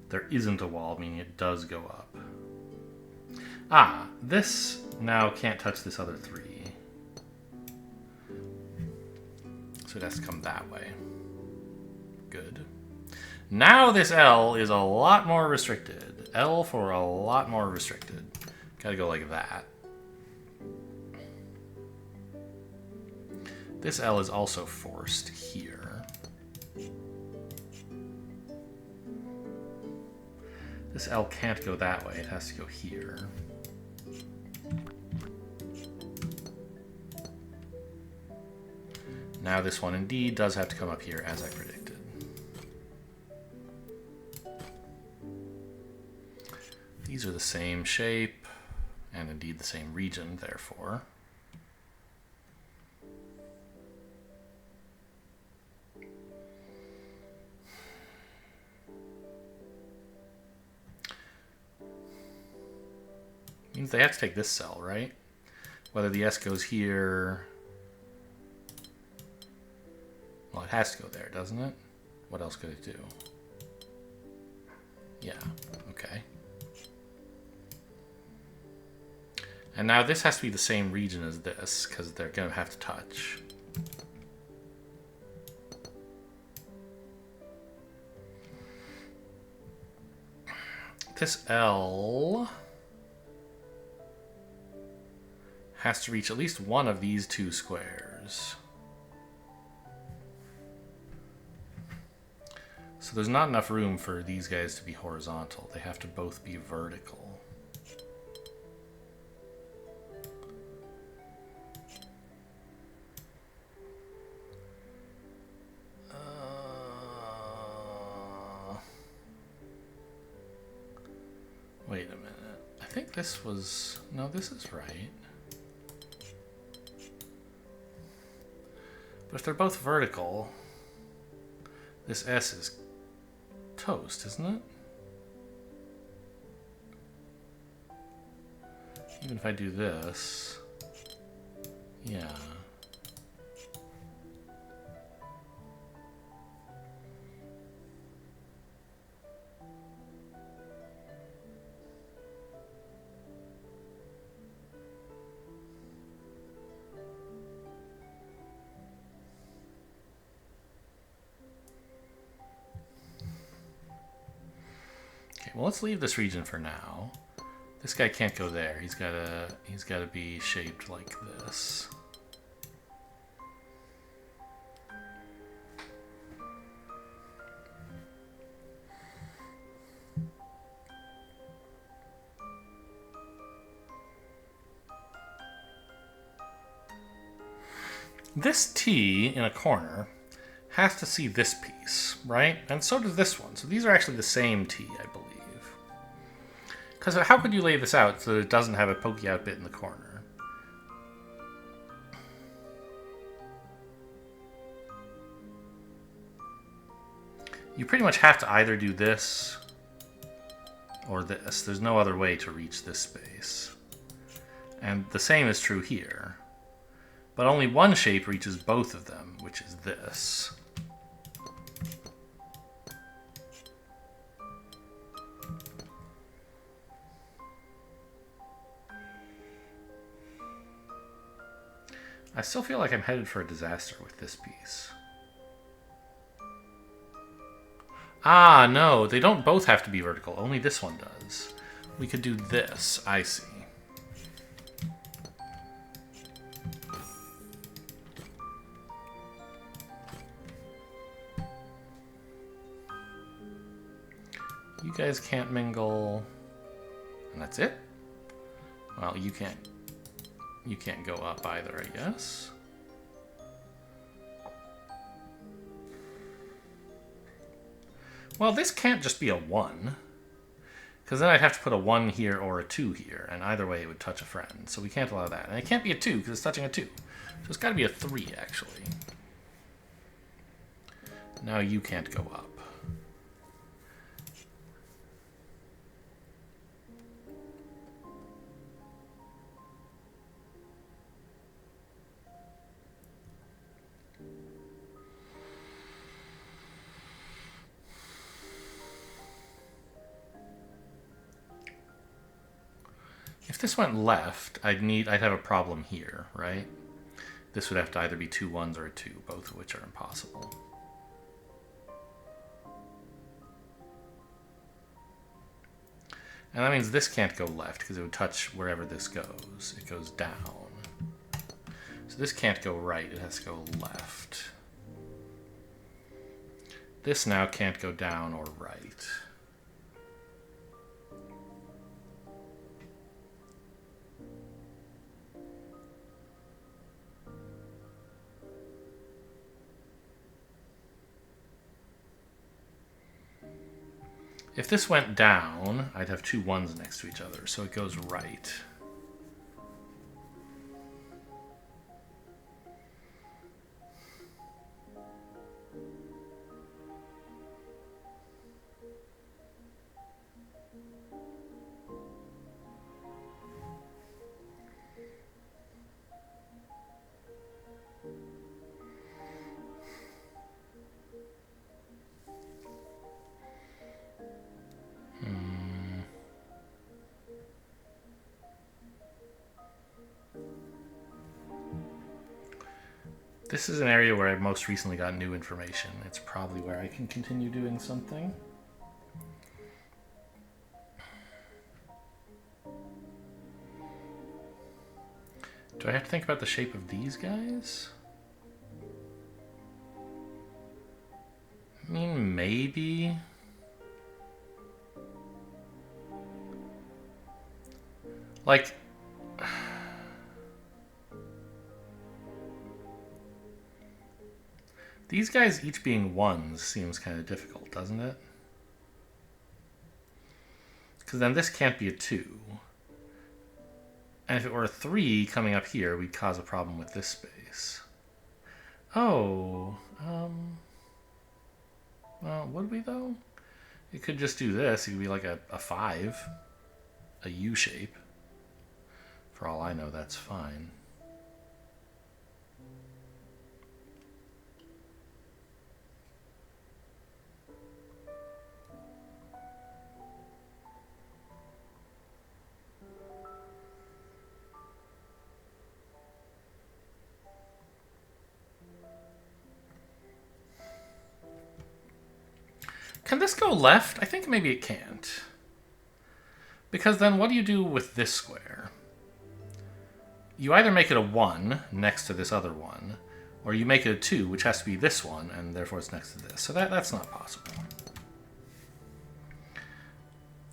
There isn't a wall, meaning it does go up. Ah, this now can't touch this other 3. So it has to come that way. Good. Now this L is a lot more restricted. L for a lot more restricted. Gotta go like that. This L is also forced here. This L can't go that way. It has to go here. Now this one indeed does have to come up here as I predicted. These are the same shape, and indeed the same region, therefore. Means they have to take this cell, right? Whether the S goes here... Well, it has to go there, doesn't it? What else could it do? Yeah, okay. And now this has to be the same region as this, because they're going to have to touch. This L has to reach at least one of these two squares. So there's not enough room for these guys to be horizontal. They have to both be vertical. Wait a minute. I think this was... No, this is right. But if they're both vertical, this S is toast, isn't it? Even if I do this, yeah. Well, let's leave this region for now. This guy can't go there. He's gotta be shaped like this. This T in a corner has to see this piece, right? And so does this one. So these are actually the same T, I believe. Because how could you lay this out so that it doesn't have a pokey out bit in the corner? You pretty much have to either do this or this. There's no other way to reach this space. And the same is true here. But only one shape reaches both of them, which is this. I still feel like I'm headed for a disaster with this piece. Ah, no, they don't both have to be vertical. Only this one does. We could do this. I see. You guys can't mingle. And that's it? Well, you can't go up either, I guess. Well, this can't just be a 1. Because then I'd have to put a 1 here or a 2 here, and either way it would touch a friend. So we can't allow that. And it can't be a 2 because it's touching a 2. So it's got to be a 3, actually. Now you can't go up. If this went left, I'd have a problem here, right? This would have to either be 2 1s or a 2, both of which are impossible. And that means this can't go left because it would touch wherever this goes. It goes down. So this can't go right, it has to go left. This now can't go down or right. If this went down, I'd have 2 1s next to each other, so it goes right. This is an area where I most recently got new information. It's probably where I can continue doing something. Do I have to think about the shape of these guys? I mean, maybe. Like, these guys each being 1s seems kind of difficult, doesn't it? Because then this can't be a 2. And if it were a 3 coming up here, we'd cause a problem with this space. Oh, well, would we though? It could just do this. It could be like a 5, a U shape. For all I know, that's fine. Can this go left? I think maybe it can't. Because then what do you do with this square? You either make it a 1 next to this other one, or you make it a 2, which has to be this one, and therefore it's next to this. So that's not possible.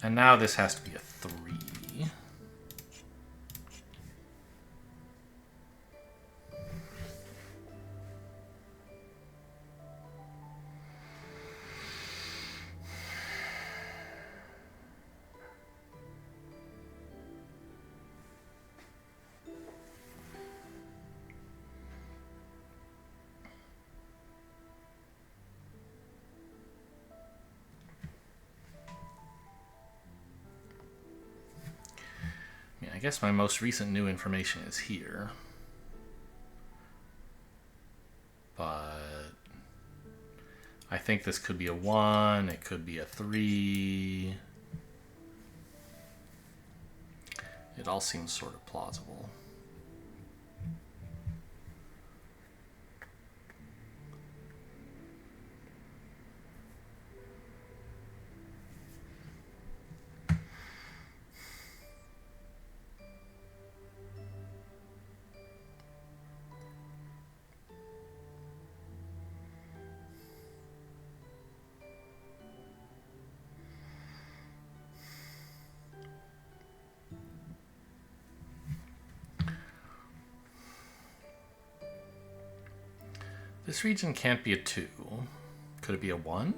And now this has to be a 3. I guess my most recent new information is here. But I think this could be a 1, it could be a 3. It all seems sort of plausible. This region can't be a 2. Could it be a 1?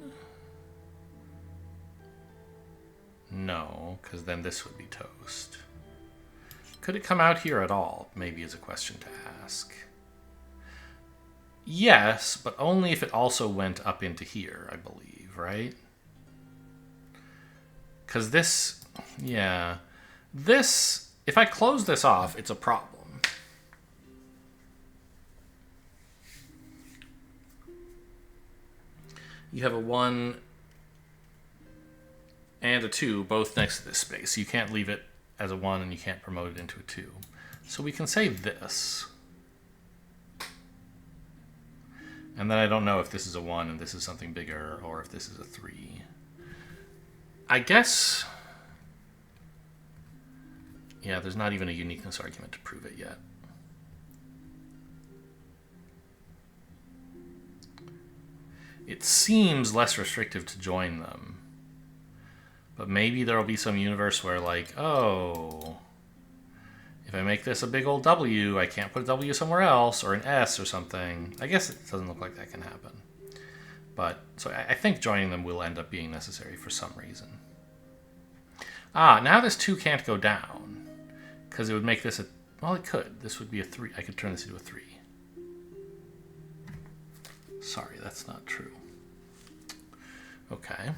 No, because then this would be toast. Could it come out here at all? Maybe is a question to ask. Yes, but only if it also went up into here, I believe, right? Because this, yeah. This, if I close this off, it's a problem. You have a 1 and a 2 both next to this space. You can't leave it as a 1 and you can't promote it into a 2. So we can say this. And then I don't know if this is a 1 and this is something bigger or if this is a 3. I guess... yeah, there's not even a uniqueness argument to prove it yet. It seems less restrictive to join them. But maybe there'll be some universe where, like, oh, if I make this a big old W, I can't put a W somewhere else, or an S or something. I guess it doesn't look like that can happen. But, so I think joining them will end up being necessary for some reason. Ah, now this 2 can't go down. Because it would make this a, well, it could. This would be a 3. I could turn this into a 3. Sorry, that's not true. Okay.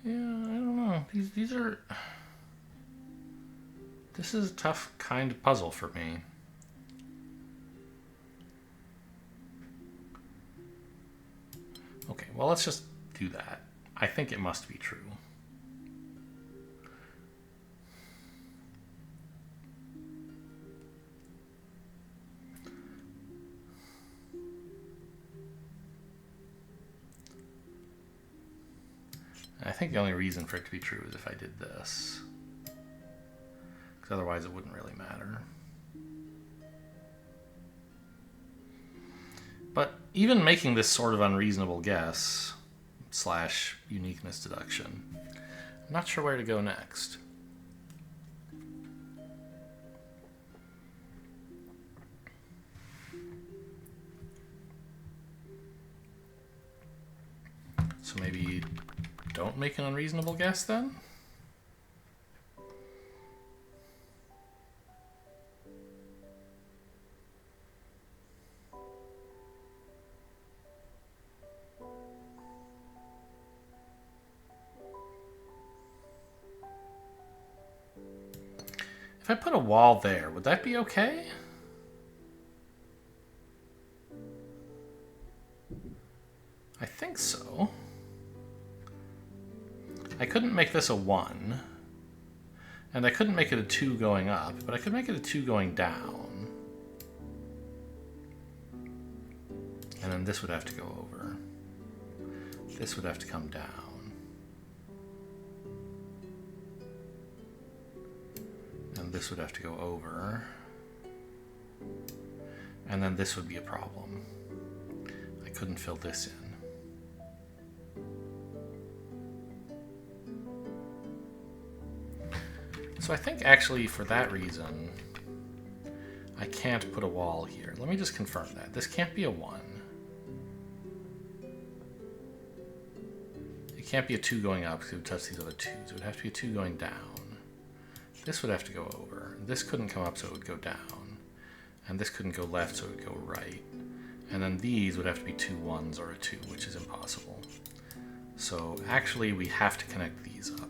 Yeah, I don't know. These are... this is a tough kind of puzzle for me. Okay, well, let's just do that. I think it must be true. I think the only reason for it to be true is if I did this. Because otherwise it wouldn't really matter. But even making this sort of unreasonable guess / uniqueness deduction, I'm not sure where to go next. So maybe don't make an unreasonable guess then? If I put a wall there, would that be okay? I think so. I couldn't make this a 1, and I couldn't make it a 2 going up, but I could make it a 2 going down. And then this would have to go over. This would have to come down. And this would have to go over. And then this would be a problem. I couldn't fill this in. So I think actually for that reason, I can't put a wall here. Let me just confirm that. This can't be a 1. It can't be a 2 going up because it would touch these other 2s. It would have to be a 2 going down. This would have to go over. This couldn't come up, so it would go down. And this couldn't go left, so it would go right. And then these would have to be 2 1s or a 2, which is impossible. So actually we have to connect these up.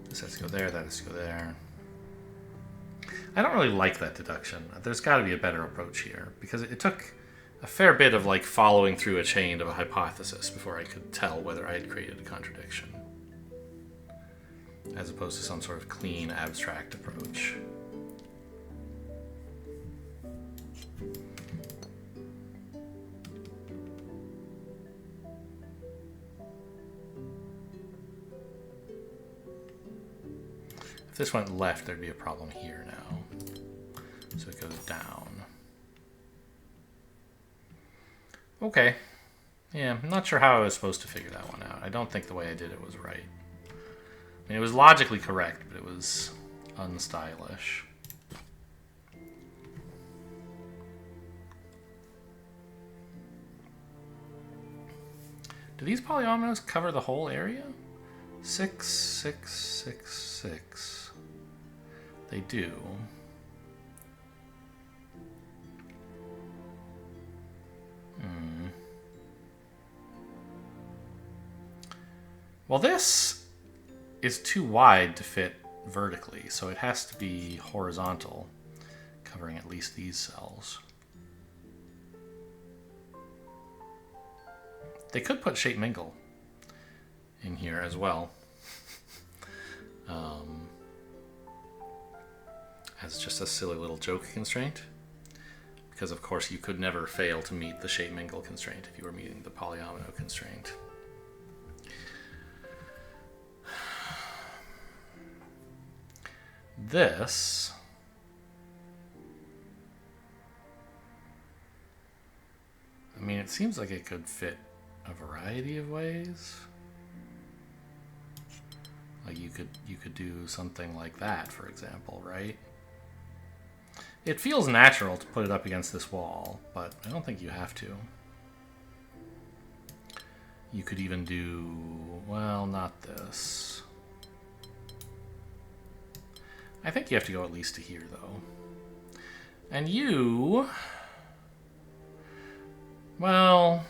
This has to go there, that has to go there. I don't really like that deduction. There's got to be a better approach here, because it took a fair bit of like following through a chain of a hypothesis before I could tell whether I had created a contradiction, as opposed to some sort of clean, abstract approach. If this went left, there'd be a problem here now. So it goes down. Okay. Yeah, I'm not sure how I was supposed to figure that one out. I don't think the way I did it was right. I mean, it was logically correct, but it was unstylish. Do these polyominoes cover the whole area? 6, 6, 6, 6. They do. Well, this is too wide to fit vertically, so it has to be horizontal, covering at least these cells. They could put shape mingle in here as well. As just a silly little joke constraint. Because of course you could never fail to meet the shape mingle constraint if you were meeting the polyomino constraint. This I mean, it seems like it could fit a variety of ways. Like you could do something like that, for example, right? It feels natural to put it up against this wall, but I don't think you have to. You could even do, well, not this. I think you have to go at least to here, though. And you, well,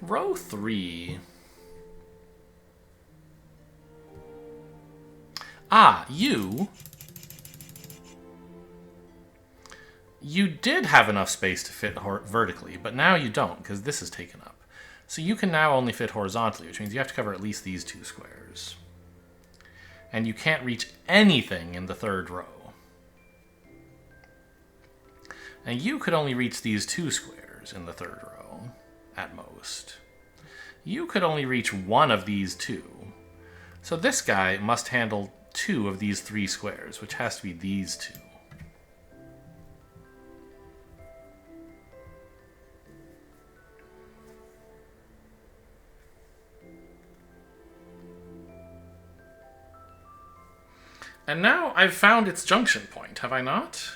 row 3. Ah, you did have enough space to fit vertically, but now you don't, because this is taken up. So you can now only fit horizontally, which means you have to cover at least these 2 squares. And you can't reach anything in the 3rd row. And you could only reach these 2 squares in the 3rd row, at most. You could only reach one of these 2. So this guy must handle 2 of these 3 squares, which has to be these 2. And now I've found its junction point, have I not?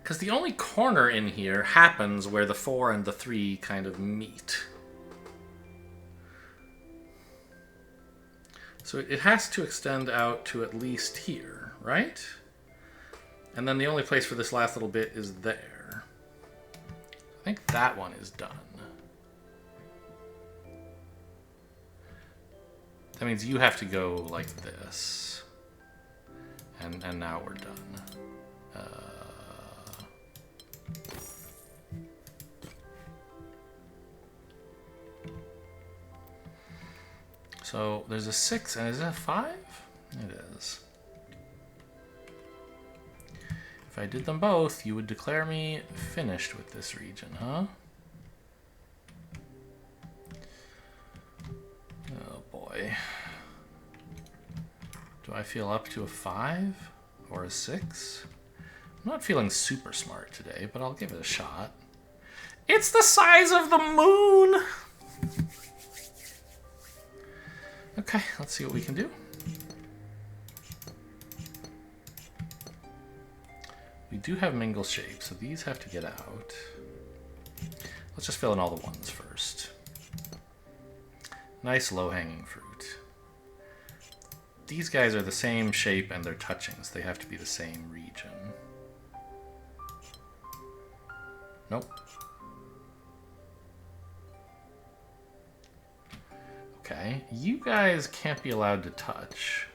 Because the only corner in here happens where the 4 and the 3 kind of meet. So it has to extend out to at least here, right? And then the only place for this last little bit is there. I think that one is done. That means you have to go like this. And now we're done. So there's a 6, and is it a 5? It is. If I did them both, you would declare me finished with this region, huh? Oh boy. Do I feel up to a 5 or a 6? I'm not feeling super smart today, but I'll give it a shot. It's the size of the moon! Okay, let's see what we can do. We do have mingle shapes, so these have to get out. Let's just fill in all the ones first. Nice low-hanging fruit. These guys are the same shape and they're touching, so they have to be the same region. Nope. Okay, you guys can't be allowed to touch.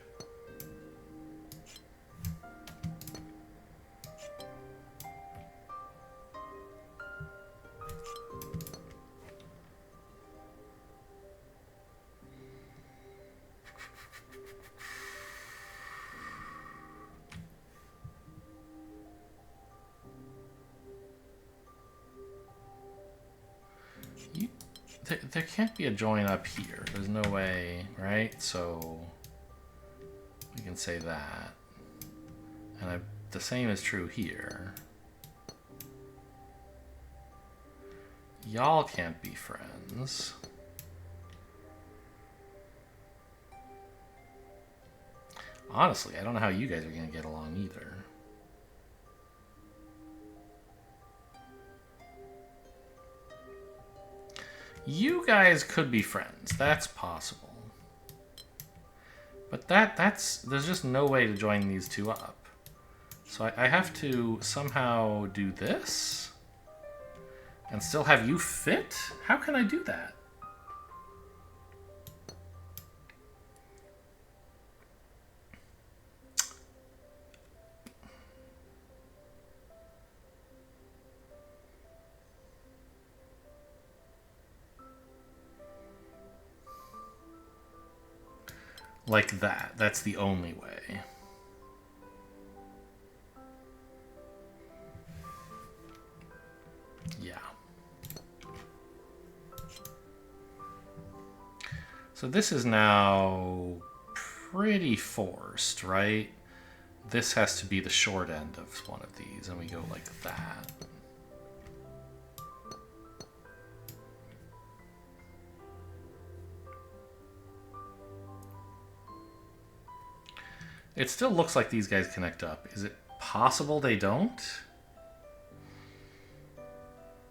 there can't be a join up here. There's no way, right? So we can say that. And the same is true here. Y'all can't be friends. Honestly, I don't know how you guys are going to get along either. You guys could be friends. That's possible. But there's just no way to join these two up. So I have to somehow do this and still have you fit? How can I do that? Like that. That's the only way. Yeah. So this is now pretty forced, right? This has to be the short end of one of these, and we go like that. It still looks like these guys connect up. Is it possible they don't?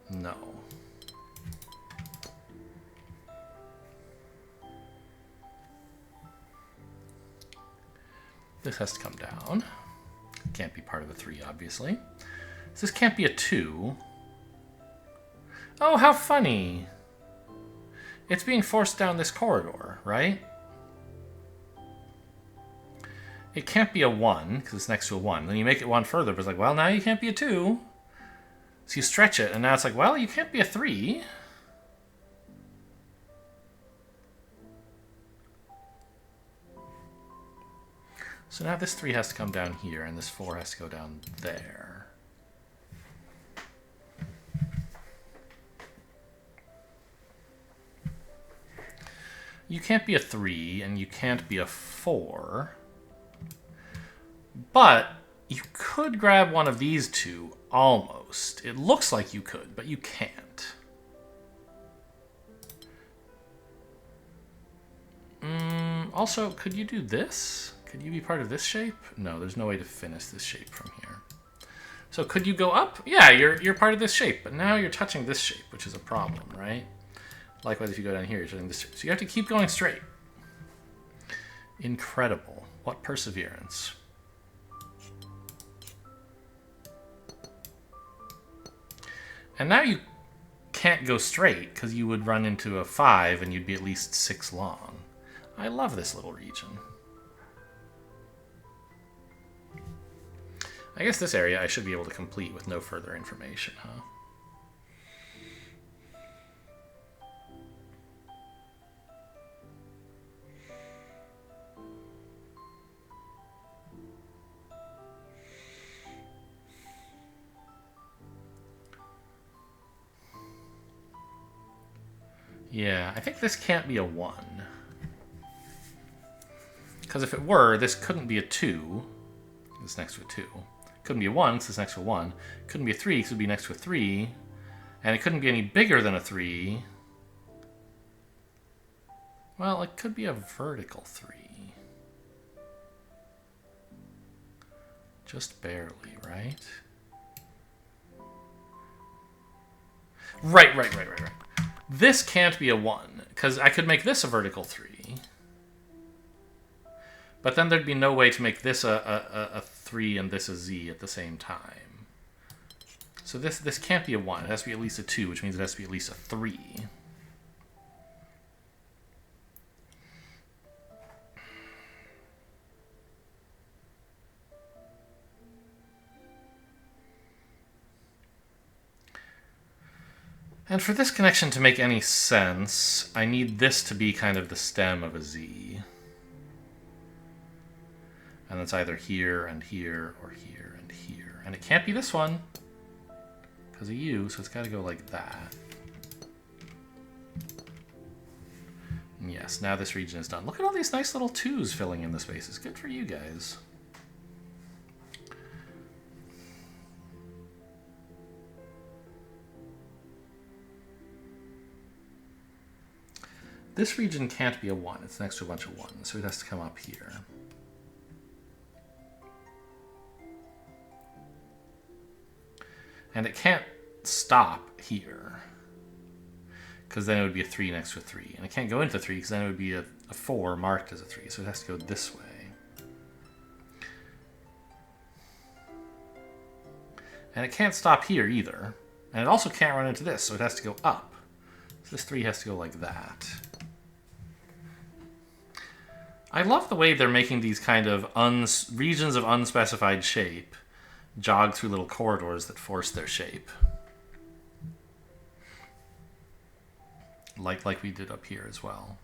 No. This has to come down. Can't be part of a 3, obviously. So this can't be a 2. Oh, how funny. It's being forced down this corridor, right? It can't be a 1, because it's next to a 1. Then you make it 1 further, but it's like, well, now you can't be a 2. So you stretch it, and now it's like, well, you can't be a 3. So now this 3 has to come down here, and this 4 has to go down there. You can't be a 3, and you can't be a 4. But you could grab one of these two, almost. It looks like you could, but you can't. Also, could you do this? Could you be part of this shape? No, there's no way to finish this shape from here. So could you go up? Yeah, you're part of this shape, but now you're touching this shape, which is a problem, right? Likewise, if you go down here, you're touching this shape. So you have to keep going straight. Incredible. What perseverance. And now you can't go straight because you would run into a 5 and you'd be at least 6 long. I love this little region. I guess this area I should be able to complete with no further information, huh? Yeah, I think this can't be a 1. Because if it were, this couldn't be a 2. It's next to a 2. Couldn't be a 1 because it's next to a 1. Couldn't be a 3 because it would be next to a 3. And it couldn't be any bigger than a 3. Well, it could be a vertical 3. Just barely, right? Right. This can't be a 1, because I could make this a vertical 3. But then there'd be no way to make this a 3 and this a z at the same time. So this can't be a 1. It has to be at least a 2, which means it has to be at least a 3. And for this connection to make any sense, I need this to be kind of the stem of a z. And it's either here and here or here and here. And it can't be this one because of you, so it's got to go like that. And yes, now this region is done. Look at all these nice little 2s filling in the spaces. Good for you guys. This region can't be a 1. It's next to a bunch of 1s, so it has to come up here. And it can't stop here, because then it would be a 3 next to a 3. And it can't go into 3, because then it would be a 4 marked as a 3. So it has to go this way. And it can't stop here either. And it also can't run into this, so it has to go up. So this 3 has to go like that. I love the way they're making these kind of regions of unspecified shape jog through little corridors that force their shape. Like we did up here as well.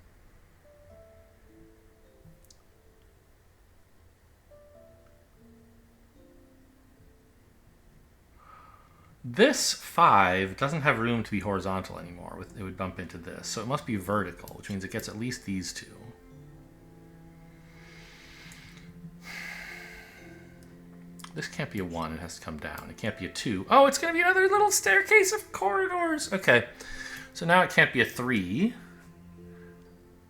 This 5 doesn't have room to be horizontal anymore. It would bump into this. So it must be vertical, which means it gets at least these 2. This can't be a 1. It has to come down. It can't be a 2. Oh, it's going to be another little staircase of corridors. Okay. So now it can't be a 3.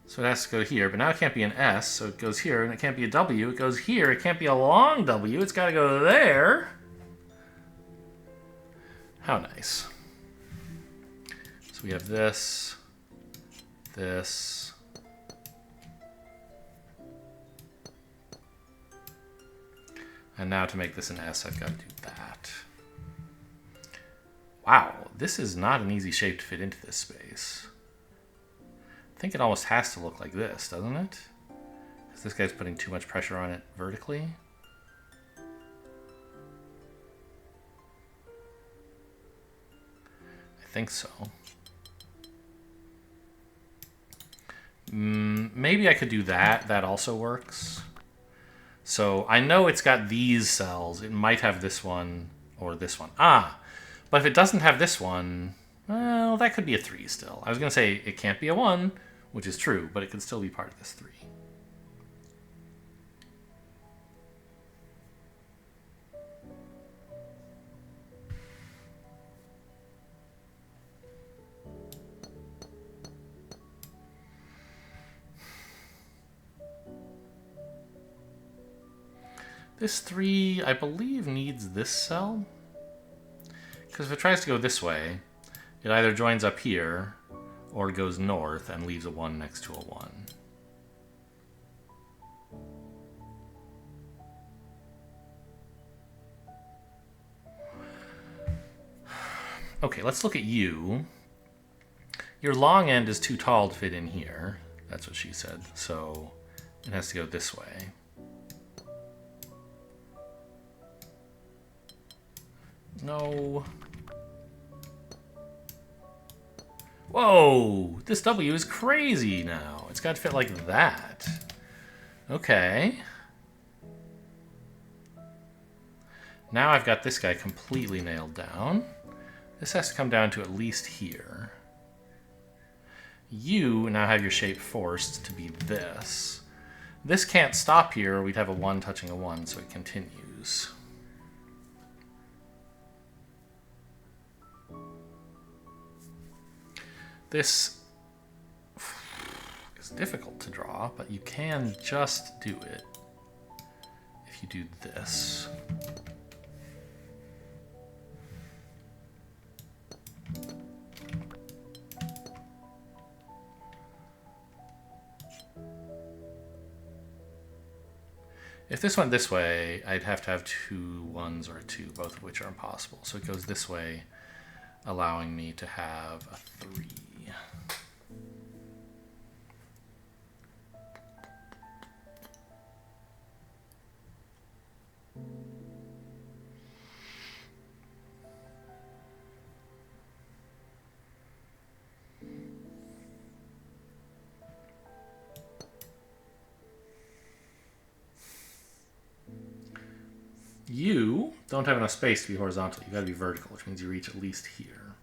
So it has to go here. But now it can't be an S. So it goes here. And it can't be a W. It goes here. It can't be a long W. It's got to go there. How nice. So we have this. This. And now to make this an S, I've got to do that. Wow, this is not an easy shape to fit into this space. I think it almost has to look like this, doesn't it? Because this guy's putting too much pressure on it vertically. I think so. Maybe I could do that. That also works. So I know it's got these cells. It might have this one or this one. Ah, but if it doesn't have this one, well, that could be a 3 still. I was going to say it can't be a 1, which is true, but it could still be part of this 3. This 3, I believe, needs this cell. Because if it tries to go this way, it either joins up here or goes north and leaves a 1 next to a 1. Okay, let's look at you. Your long end is too tall to fit in here. That's what she said. So it has to go this way. No. Whoa! This W is crazy now. It's got to fit like that. Okay. Now I've got this guy completely nailed down. This has to come down to at least here. You now have your shape forced to be this. This can't stop here. We'd have a 1 touching a 1, so it continues. This is difficult to draw, but you can just do it if you do this. If this went this way, I'd have to have 2 1s or a 2, both of which are impossible. So it goes this way, allowing me to have a 3. You don't have enough space to be horizontal. You've got to be vertical, which means you reach at least here.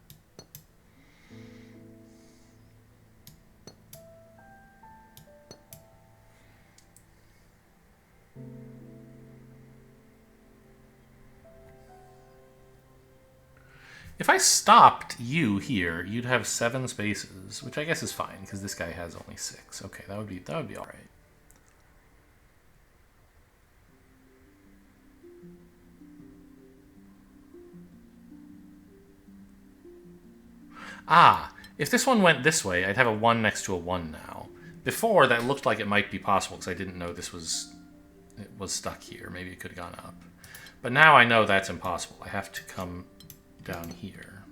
If I stopped you here, you'd have 7 spaces, which I guess is fine because this guy has only 6. Okay, that would be all right. Ah, if this one went this way, I'd have a 1 next to a 1 now. Before, that looked like it might be possible because I didn't know it was stuck here. Maybe it could have gone up. But now I know that's impossible. I have to come down here.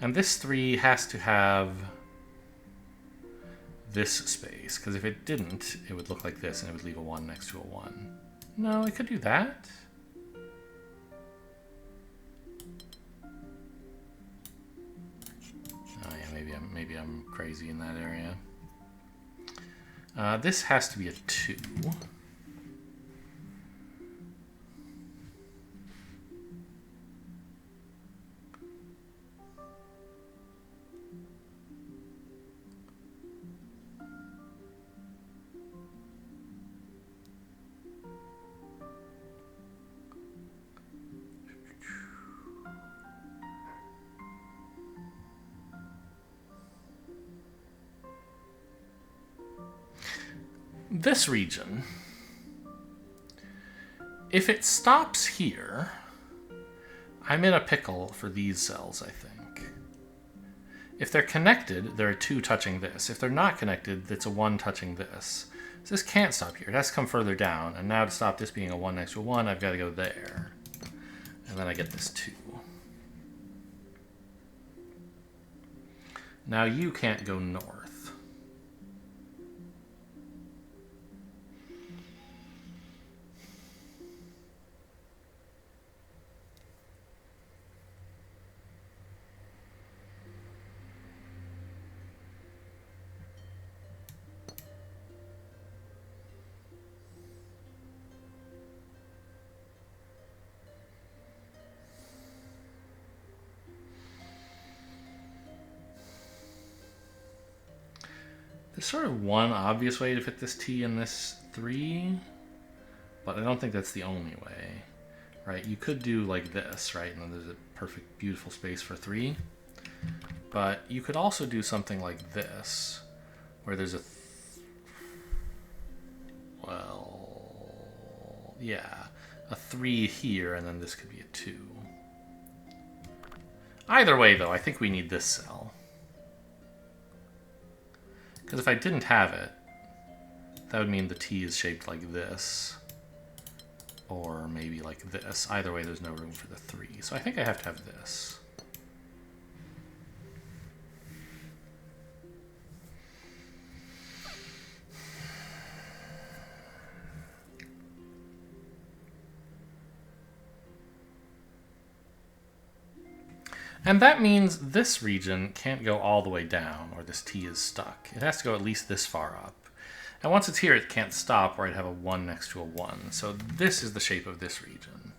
And this 3 has to have this space, because if it didn't, it would look like this, and it would leave a 1 next to a 1. No, it could do that. Oh yeah, maybe I'm crazy in that area. This has to be a 2. This region, if it stops here, I'm in a pickle for these cells, I think. If they're connected, there are 2 touching this. If they're not connected, it's a 1 touching this. So this can't stop here. It has to come further down. And now to stop this being a 1 next to a 1, I've got to go there. And then I get this 2. Now you can't go north. There's sort of one obvious way to fit this T in this 3, but I don't think that's the only way, right? You could do like this, right? And then there's a perfect, beautiful space for 3. But you could also do something like this, where there's a... well, yeah, a 3 here, and then this could be a 2. Either way, though, I think we need this cell. Because if I didn't have it, that would mean the T is shaped like this. Or maybe like this. Either way, there's no room for the 3. So I think I have to have this. And that means this region can't go all the way down, or this T is stuck. It has to go at least this far up. And once it's here, it can't stop, or I'd have a 1 next to a 1. So this is the shape of this region.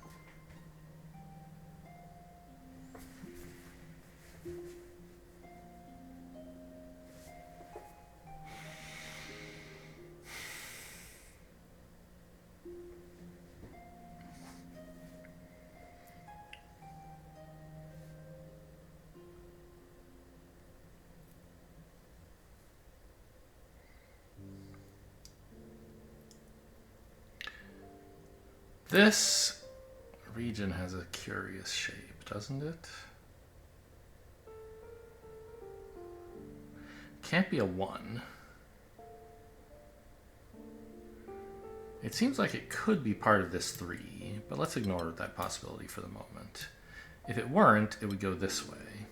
This region has a curious shape, doesn't it? Can't be a 1. It seems like it could be part of this 3, but let's ignore that possibility for the moment. If it weren't, it would go this way.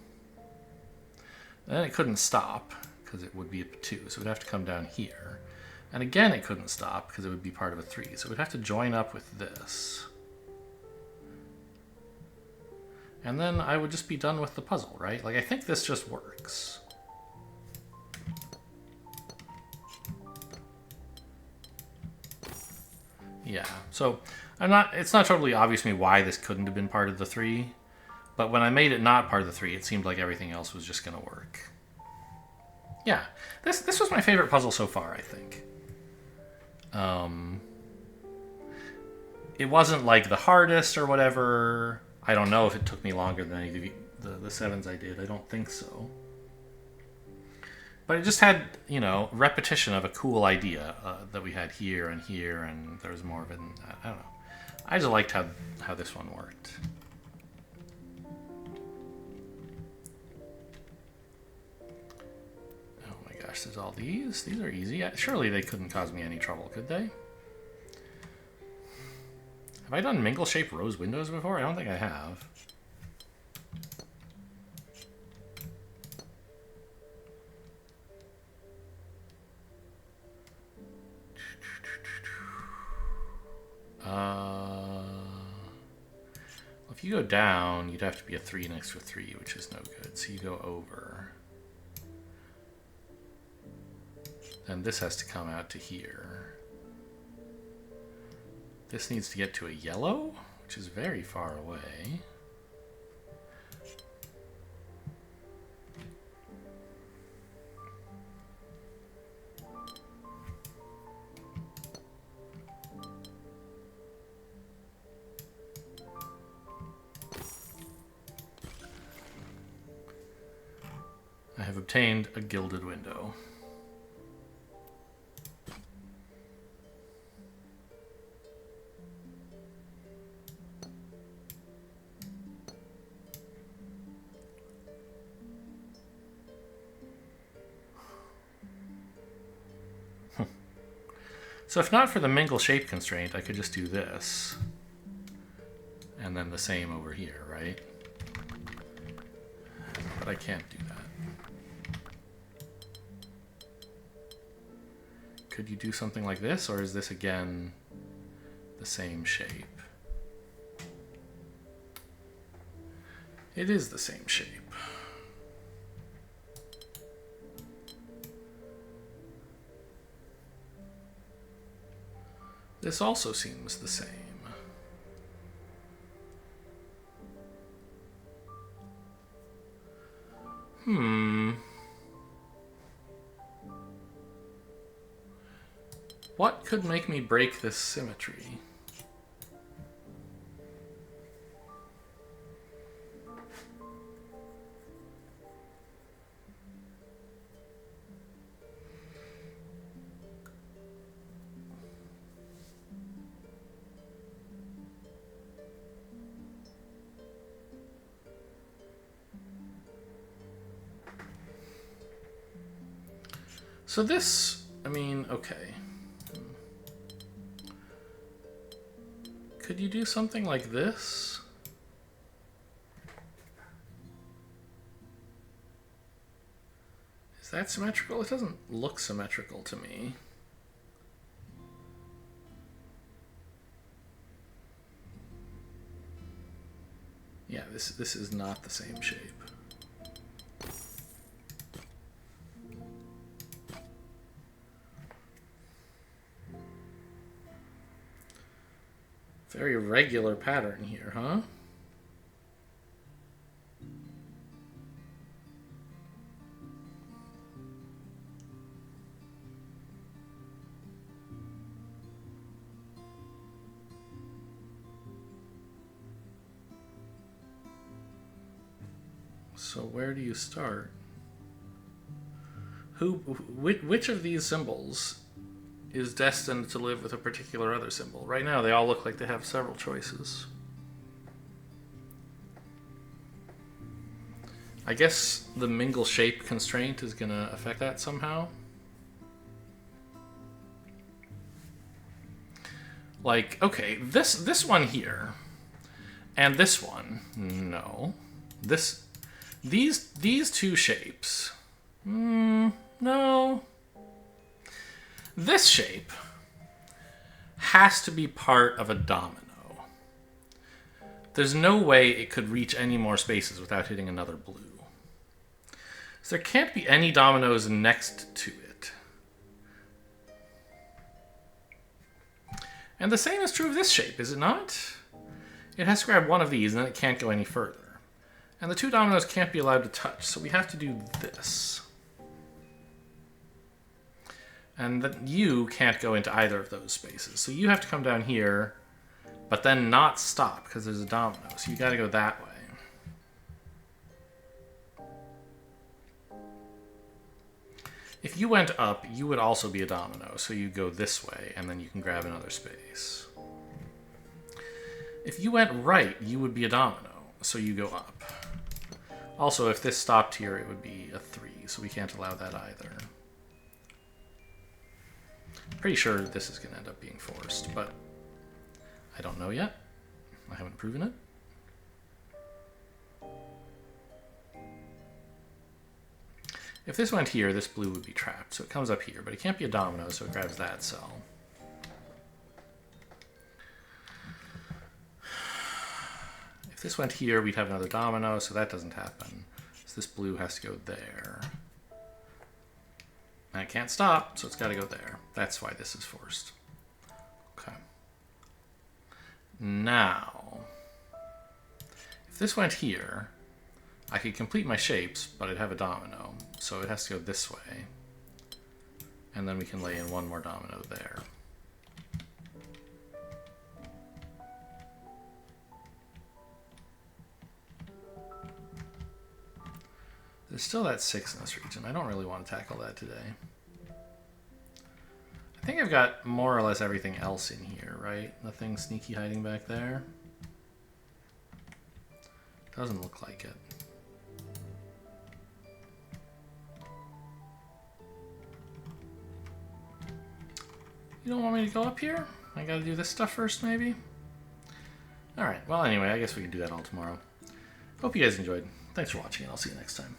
Then it couldn't stop, because it would be a 2, so it would have to come down here. And again, it couldn't stop because it would be part of a 3. So it would have to join up with this. And then I would just be done with the puzzle, right? Like, I think this just works. Yeah, so it's not totally obvious to me why this couldn't have been part of the 3. But when I made it not part of the 3, it seemed like everything else was just going to work. Yeah, this was my favorite puzzle so far, I think. it wasn't like the hardest or whatever. I don't know if it took me longer than any of the sevens I did. I don't think so. But it just had, you know, repetition of a cool idea that we had here, and there was more of it. I don't know. I just liked how this one worked. Oh my gosh, there's all these. These are easy. Surely they couldn't cause me any trouble, could they? Have I done mingle-shaped rose windows before? I don't think I have. If you go down, you'd have to be a 3 next to a 3, which is no good. So you go over. Then this has to come out to here. This needs to get to a yellow, which is very far away. I have obtained a gilded window. So if not for the mingle shape constraint, I could just do this. And then the same over here, right? But I can't do that. Could you do something like this, or is this again the same shape? It is the same shape. This also seems the same. What could make me break this symmetry? So this, I mean, okay. Could you do something like this? Is that symmetrical? It doesn't look symmetrical to me. Yeah, this is not the same shape. Very regular pattern here, huh? So where do you start? Which of these symbols is destined to live with a particular other symbol? Right now, they all look like they have several choices. I guess the mingle shape constraint is going to affect that somehow. Like, okay, this one here, and this one, no. These two shapes, no. This shape has to be part of a domino. There's no way it could reach any more spaces without hitting another blue. So there can't be any dominoes next to it. And the same is true of this shape, is it not? It has to grab one of these, and then it can't go any further. And the two dominoes can't be allowed to touch, so we have to do this. And that you can't go into either of those spaces. So you have to come down here, but then not stop because there's a domino. So you got to go that way. If you went up, you would also be a domino. So you go this way, and then you can grab another space. If you went right, you would be a domino. So you go up. Also, if this stopped here, it would be a 3. So we can't allow that either. Pretty sure this is going to end up being forced, but I don't know yet. I haven't proven it. If this went here, this blue would be trapped. So it comes up here, but it can't be a domino, so it grabs that cell. If this went here, we'd have another domino, so that doesn't happen. So this blue has to go there. And it can't stop, so it's got to go there. That's why this is forced. Okay. Now, if this went here, I could complete my shapes, but I'd have a domino. So it has to go this way. And then we can lay in one more domino there. There's still that 6 in this region. I don't really want to tackle that today. I think I've got more or less everything else in here, right? Nothing sneaky hiding back there. Doesn't look like it. You don't want me to go up here? I gotta do this stuff first, maybe? Alright, well anyway, I guess we can do that all tomorrow. Hope you guys enjoyed. Thanks for watching, and I'll see you next time.